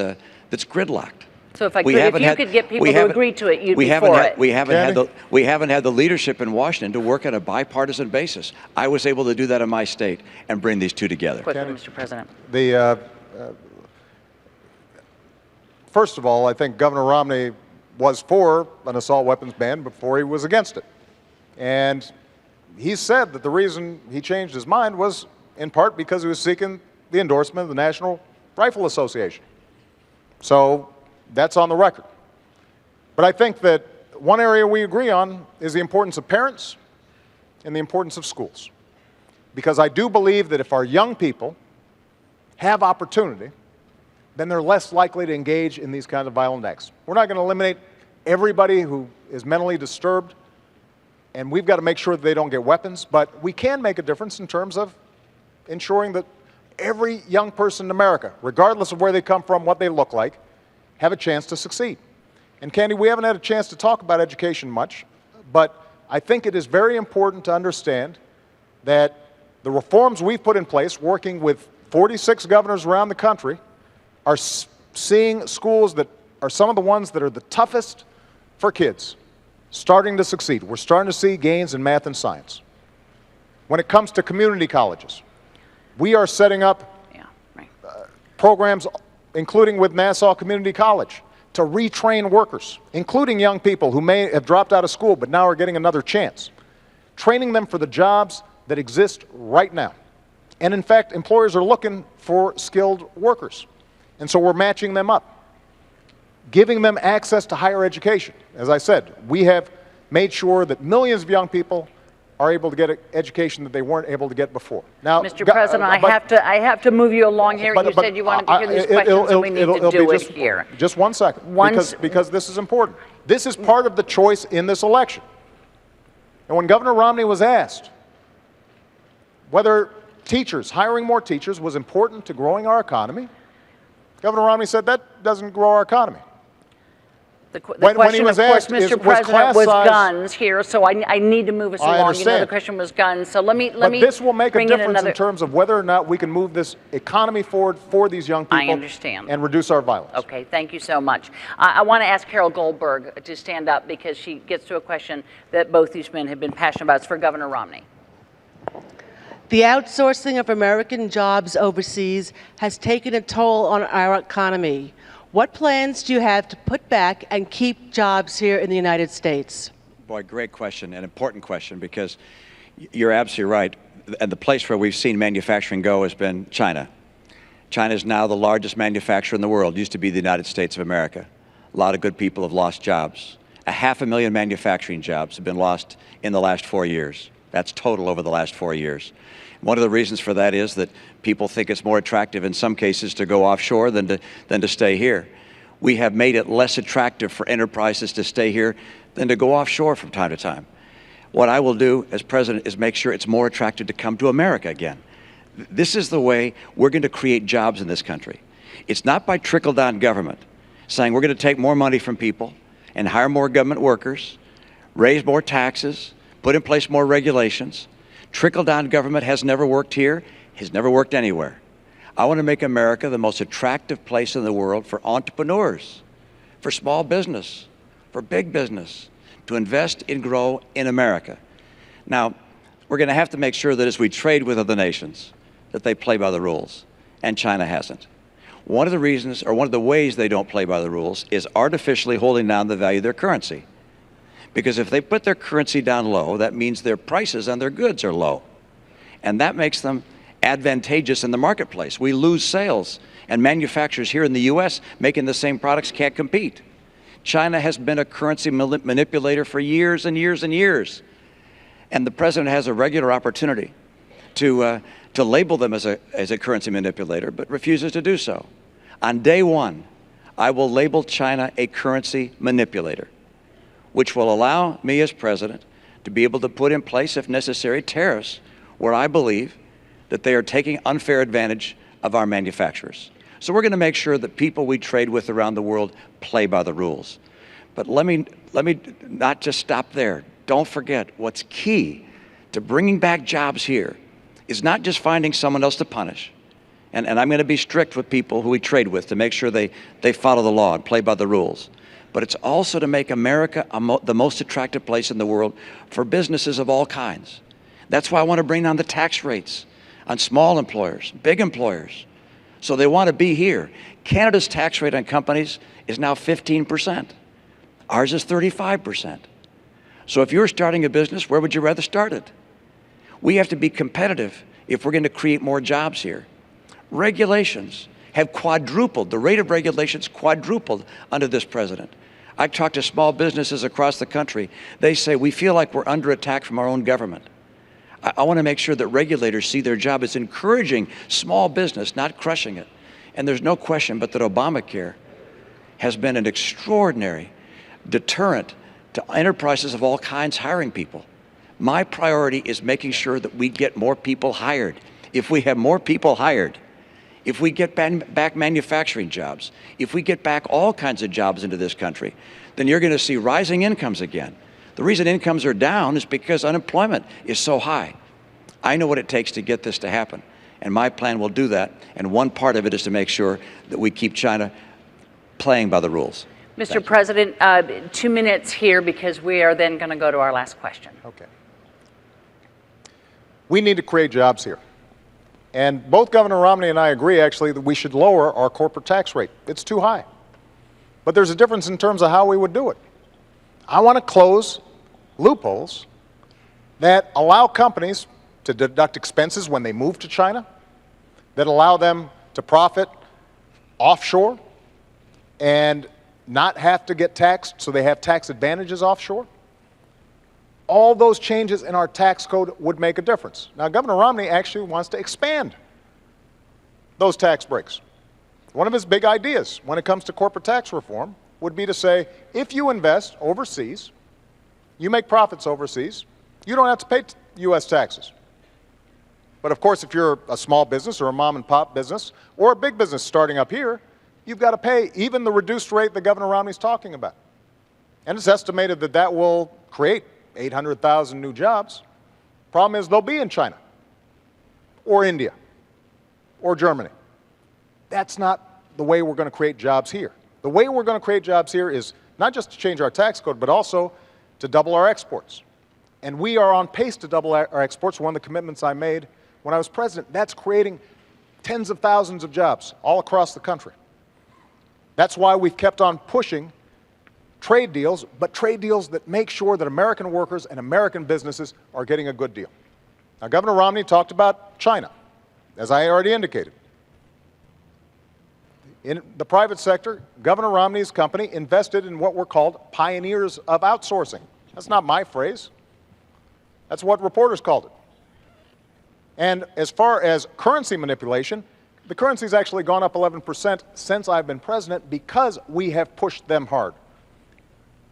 gridlocked. So if you could get people to agree to it, you'd be for it. We haven't had the leadership in Washington to work on a bipartisan basis. I was able to do that in my state and bring these two together. Quickly, Mr. President. First of all, I think Governor Romney was for an assault weapons ban before he was against it. And he said that the reason he changed his mind was in part because he was seeking the endorsement of the National Rifle Association. So that's on the record. But I think that one area we agree on is the importance of parents and the importance of schools. Because I do believe that if our young people have opportunity, then they're less likely to engage in these kinds of violent acts. We're not going to eliminate everybody who is mentally disturbed, and we've got to make sure that they don't get weapons, but we can make a difference in terms of ensuring that every young person in America, regardless of where they come from, what they look like, have a chance to succeed. And Candy, we haven't had a chance to talk about education much, but I think it is very important to understand that the reforms we've put in place, working with 46 governors around the country, are seeing schools that are some of the ones that are the toughest for kids starting to succeed. We're starting to see gains in math and science. When it comes to community colleges, we are setting up programs, including with Nassau Community College, to retrain workers, including young people who may have dropped out of school but now are getting another chance, training them for the jobs that exist right now. And in fact, employers are looking for skilled workers. And so we're matching them up, giving them access to higher education. As I said, we have made sure that millions of young people are able to get an education that they weren't able to get before. Now, Mr. President, I have to move you along here. You said you wanted to hear these questions, and we need to do it here. Just 1 second, because this is important. This is part of the choice in this election. And when Governor Romney was asked whether hiring more teachers was important to growing our economy, Governor Romney said that doesn't grow our economy. The When he question, was of course, asked, Mr. was President, class was size- guns here, so I need to move us I along. You know, understand. the question was guns, so let me But this will make a bring in difference another. in terms of whether or not we can move this economy forward for these young people. I understand. And reduce our violence. Okay, thank you so much. I want to ask Carol Goldberg to stand up because she gets to a question that both these men have been passionate about. It's for Governor Romney. The outsourcing of American jobs overseas has taken a toll on our economy. What plans do you have to put back and keep jobs here in the United States? Boy, great question, an important question, because you're absolutely right. And the place where we've seen manufacturing go has been China. China is now the largest manufacturer in the world. It used to be the United States of America. A lot of good people have lost jobs. 500,000 manufacturing jobs have been lost in the last 4 years. That's total over the last 4 years. One of the reasons for that is that people think it's more attractive in some cases to go offshore than to stay here. We have made it less attractive for enterprises to stay here than to go offshore from time to time. What I will do as president is make sure it's more attractive to come to America again. This is the way we're going to create jobs in this country. It's not by trickle-down government, saying we're going to take more money from people and hire more government workers, raise more taxes, put in place more regulations. Trickle-down government has never worked here, has never worked anywhere. I want to make America the most attractive place in the world for entrepreneurs, for small business, for big business, to invest and grow in America. Now, we're going to have to make sure that as we trade with other nations, that they play by the rules, and China hasn't. One of the reasons, or one of the ways they don't play by the rules, is artificially holding down the value of their currency. Because if they put their currency down low, that means their prices on their goods are low. And that makes them advantageous in the marketplace. We lose sales, and manufacturers here in the U.S. making the same products can't compete. China has been a currency manipulator for years and years and years. And the president has a regular opportunity to label them as a currency manipulator, but refuses to do so. On day one, I will label China a currency manipulator, which will allow me as president to be able to put in place, if necessary, tariffs where I believe that they are taking unfair advantage of our manufacturers. So we're going to make sure that people we trade with around the world play by the rules. But let me not just stop there. Don't forget, what's key to bringing back jobs here is not just finding someone else to punish. And I'm going to be strict with people who we trade with to make sure they follow the law and play by the rules. But it's also to make America the most attractive place in the world for businesses of all kinds. That's why I want to bring down the tax rates on small employers, big employers. So they want to be here. Canada's tax rate on companies is now 15%. Ours is 35%. So if you're starting a business, where would you rather start it? We have to be competitive if we're going to create more jobs here. Regulations have quadrupled. The rate of regulations quadrupled under this president. I talk to small businesses across the country. They say, we feel like we're under attack from our own government. I want to make sure that regulators see their job as encouraging small business, not crushing it. And there's no question but that Obamacare has been an extraordinary deterrent to enterprises of all kinds hiring people. My priority is making sure that we get more people hired. If we have more people hired, if we get back manufacturing jobs, if we get back all kinds of jobs into this country, then you're going to see rising incomes again. The reason incomes are down is because unemployment is so high. I know what it takes to get this to happen, and my plan will do that, and one part of it is to make sure that we keep China playing by the rules. Mr. President, 2 minutes here because we are then going to go to our last question. Okay. We need to create jobs here. And both Governor Romney and I agree, actually, that we should lower our corporate tax rate. It's too high. But there's a difference in terms of how we would do it. I want to close loopholes that allow companies to deduct expenses when they move to China, that allow them to profit offshore and not have to get taxed, so they have tax advantages offshore. All those changes in our tax code would make a difference. Now, Governor Romney actually wants to expand those tax breaks. One of his big ideas when it comes to corporate tax reform would be to say, if you invest overseas, you make profits overseas, you don't have to pay U.S. taxes. But of course, if you're a small business or a mom and pop business or a big business starting up here, you've got to pay even the reduced rate that Governor Romney's talking about. And it's estimated that that will create 800,000 new jobs. Problem is, they'll be in China or India or Germany. That's not the way we're going to create jobs here. The way we're going to create jobs here is not just to change our tax code, but also to double our exports. And we are on pace to double our exports. One of the commitments I made when I was president, that's creating tens of thousands of jobs all across the country. That's why we've kept on pushing trade deals, but trade deals that make sure that American workers and American businesses are getting a good deal. Now, Governor Romney talked about China, as I already indicated. In the private sector, Governor Romney's company invested in what were called pioneers of outsourcing. That's not my phrase. That's what reporters called it. And as far as currency manipulation, the currency's actually gone up 11% since I've been president because we have pushed them hard.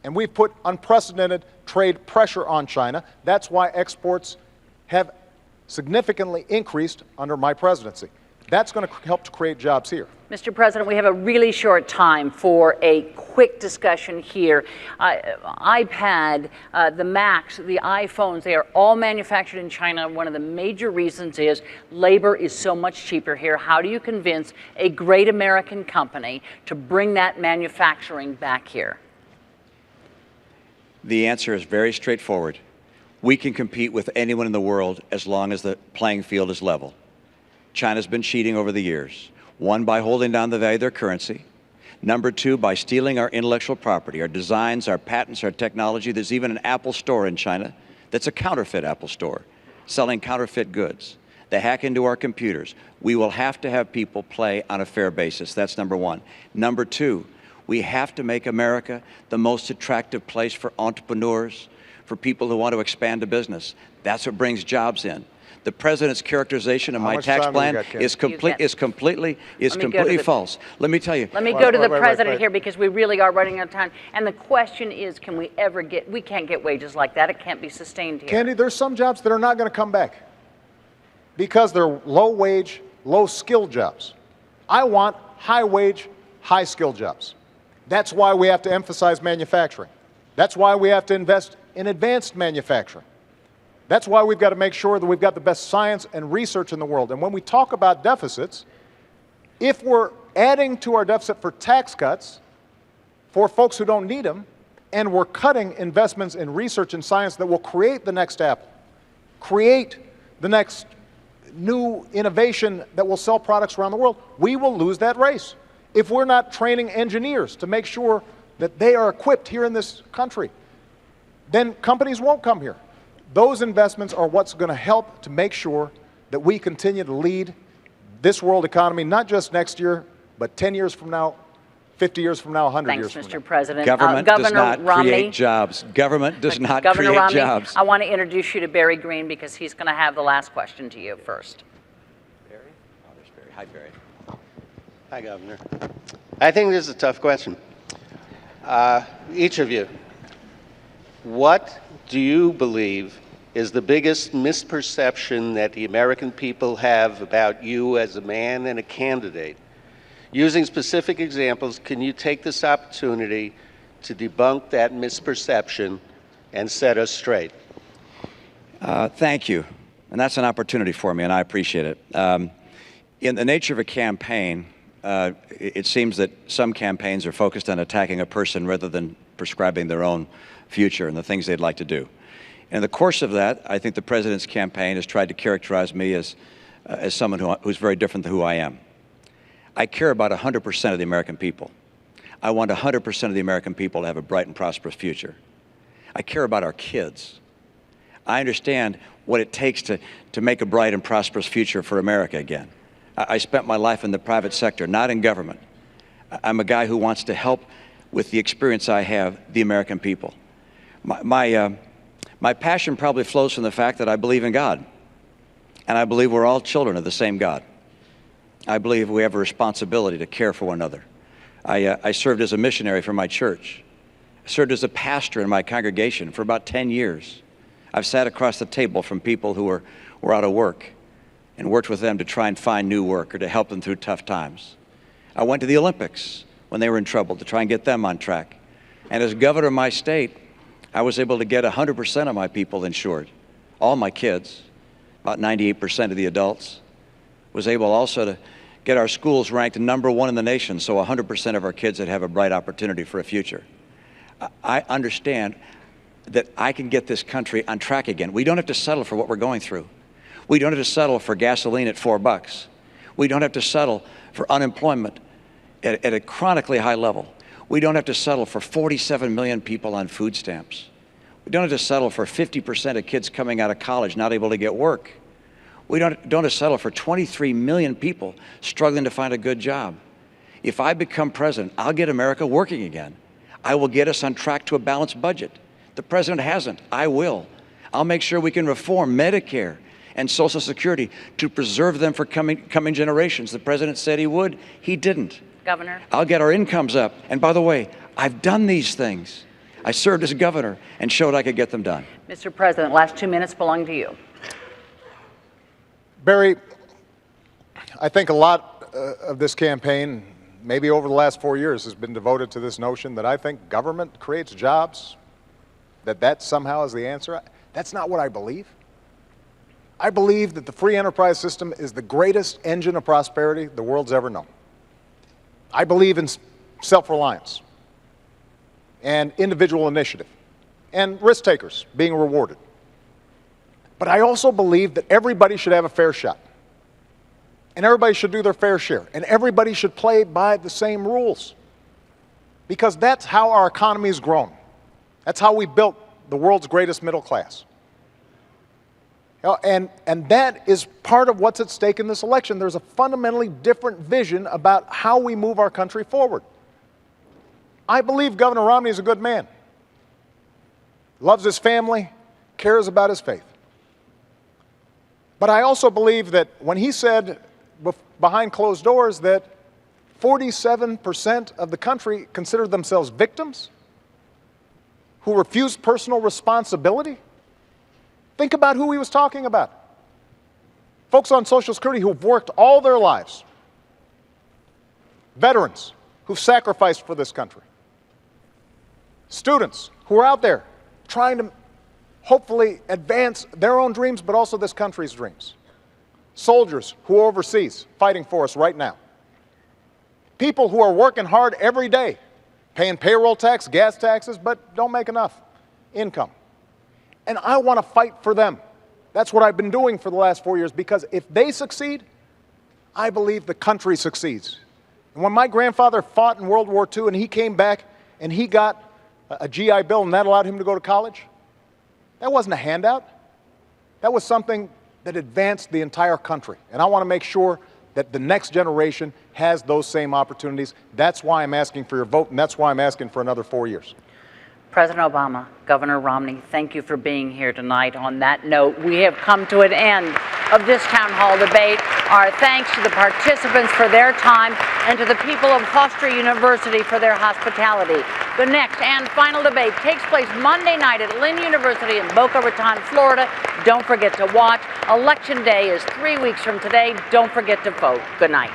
And we've put unprecedented trade pressure on China. That's why exports have significantly increased under my presidency. That's going to help to create jobs here. Mr. President, we have a really short time for a quick discussion here. iPad, the Macs, the iPhones, they are all manufactured in China. One of the major reasons is labor is so much cheaper here. How do you convince a great American company to bring that manufacturing back here? The answer is very straightforward. We can compete with anyone in the world as long as the playing field is level. China's been cheating over the years. One, by holding down the value of their currency. Number two, by stealing our intellectual property, our designs, our patents, our technology. There's even an Apple store in China that's a counterfeit Apple store, selling counterfeit goods. They hack into our computers. We will have to have people play on a fair basis. That's number one. Number two, we have to make America the most attractive place for entrepreneurs, for people who want to expand a business. That's what brings jobs in. The president's characterization of my tax plan is completely false. Let me tell you. Let me go to the president here because we really are running out of time. And the question is, can we ever get, we can't get wages like that. It can't be sustained here. Candy, there's some jobs that are not going to come back because they're low-wage, low-skill jobs. I want high-wage, high-skill jobs. That's why we have to emphasize manufacturing. That's why we have to invest in advanced manufacturing. That's why we've got to make sure that we've got the best science and research in the world. And when we talk about deficits, if we're adding to our deficit for tax cuts for folks who don't need them, and we're cutting investments in research and science that will create the next Apple, create the next new innovation that will sell products around the world, we will lose that race. If we're not training engineers to make sure that they are equipped here in this country, then companies won't come here. Those investments are what's going to help to make sure that we continue to lead this world economy, not just next year, but 10 years from now, 50 years from now, 100 years from now. Thanks, Mr. President. Government does not create jobs. Government does not create jobs. I want to introduce you to Barry Green because he's going to have the last question to you first. Barry? Oh, there's Barry. Hi, Barry. Hi, Governor. I think this is a tough question. Each of you, what do you believe is the biggest misperception that the American people have about you as a man and a candidate? Using specific examples, can you take this opportunity to debunk that misperception and set us straight? Thank you. And that's an opportunity for me, and I appreciate it. In the nature of a campaign, it seems that some campaigns are focused on attacking a person rather than prescribing their own future and the things they'd like to do. In the course of that, I think the president's campaign has tried to characterize me as someone who's very different than who I am. I care about 100% of the American people. I want 100% of the American people to have a bright and prosperous future. I care about our kids. I understand what it takes to make a bright and prosperous future for America again. I spent my life in the private sector, not in government. I'm a guy who wants to help with the experience I have, the American people. My passion probably flows from the fact that I believe in God, and I believe we're all children of the same God. I believe we have a responsibility to care for one another. I served as a missionary for my church. I served as a pastor in my congregation for about 10 years. I've sat across the table from people who were out of work and worked with them to try and find new work or to help them through tough times. I went to the Olympics when they were in trouble to try and get them on track. And as governor of my state, I was able to get 100% of my people insured, all my kids, about 98% of the adults. Was able also to get our schools ranked #1 in the nation, so 100% of our kids that have a bright opportunity for a future. I understand that I can get this country on track again. We don't have to settle for what we're going through. We don't have to settle for gasoline at $4. We don't have to settle for unemployment at a chronically high level. We don't have to settle for 47 million people on food stamps. We don't have to settle for 50% of kids coming out of college not able to get work. We don't have to settle for 23 million people struggling to find a good job. If I become president, I'll get America working again. I will get us on track to a balanced budget. The president hasn't. I will. I'll make sure we can reform Medicare and Social Security to preserve them for coming generations. The president said he would. He didn't. Governor. I'll get our incomes up. And by the way, I've done these things. I served as governor and showed I could get them done. Mr. President, last 2 minutes belong to you. Barry, I think a lot of this campaign, maybe over the last 4 years, has been devoted to this notion that I think government creates jobs, that somehow is the answer. That's not what I believe. I believe that the free enterprise system is the greatest engine of prosperity the world's ever known. I believe in self-reliance and individual initiative and risk takers being rewarded. But I also believe that everybody should have a fair shot, and everybody should do their fair share, and everybody should play by the same rules, because that's how our economy has grown. That's how we built the world's greatest middle class. And that is part of what's at stake in this election. There's a fundamentally different vision about how we move our country forward. I believe Governor Romney is a good man, loves his family, cares about his faith. But I also believe that when he said behind closed doors that 47% of the country consider themselves victims who refuse personal responsibility, think about who he was talking about. Folks on Social Security who've worked all their lives, veterans who've sacrificed for this country, students who are out there trying to hopefully advance their own dreams, but also this country's dreams. Soldiers who are overseas fighting for us right now. People who are working hard every day, paying payroll tax, gas taxes, but don't make enough income. And I want to fight for them. That's what I've been doing for the last 4 years, because if they succeed, I believe the country succeeds. And when my grandfather fought in World War II and he came back and he got a GI Bill and that allowed him to go to college, that wasn't a handout. That was something that advanced the entire country. And I want to make sure that the next generation has those same opportunities. That's why I'm asking for your vote, and that's why I'm asking for another 4 years. President Obama, Governor Romney, thank you for being here tonight. On that note, we have come to an end of this town hall debate. Our thanks to the participants for their time and to the people of Hofstra University for their hospitality. The next and final debate takes place Monday night at Lynn University in Boca Raton, Florida. Don't forget to watch. Election Day is 3 weeks from today. Don't forget to vote. Good night.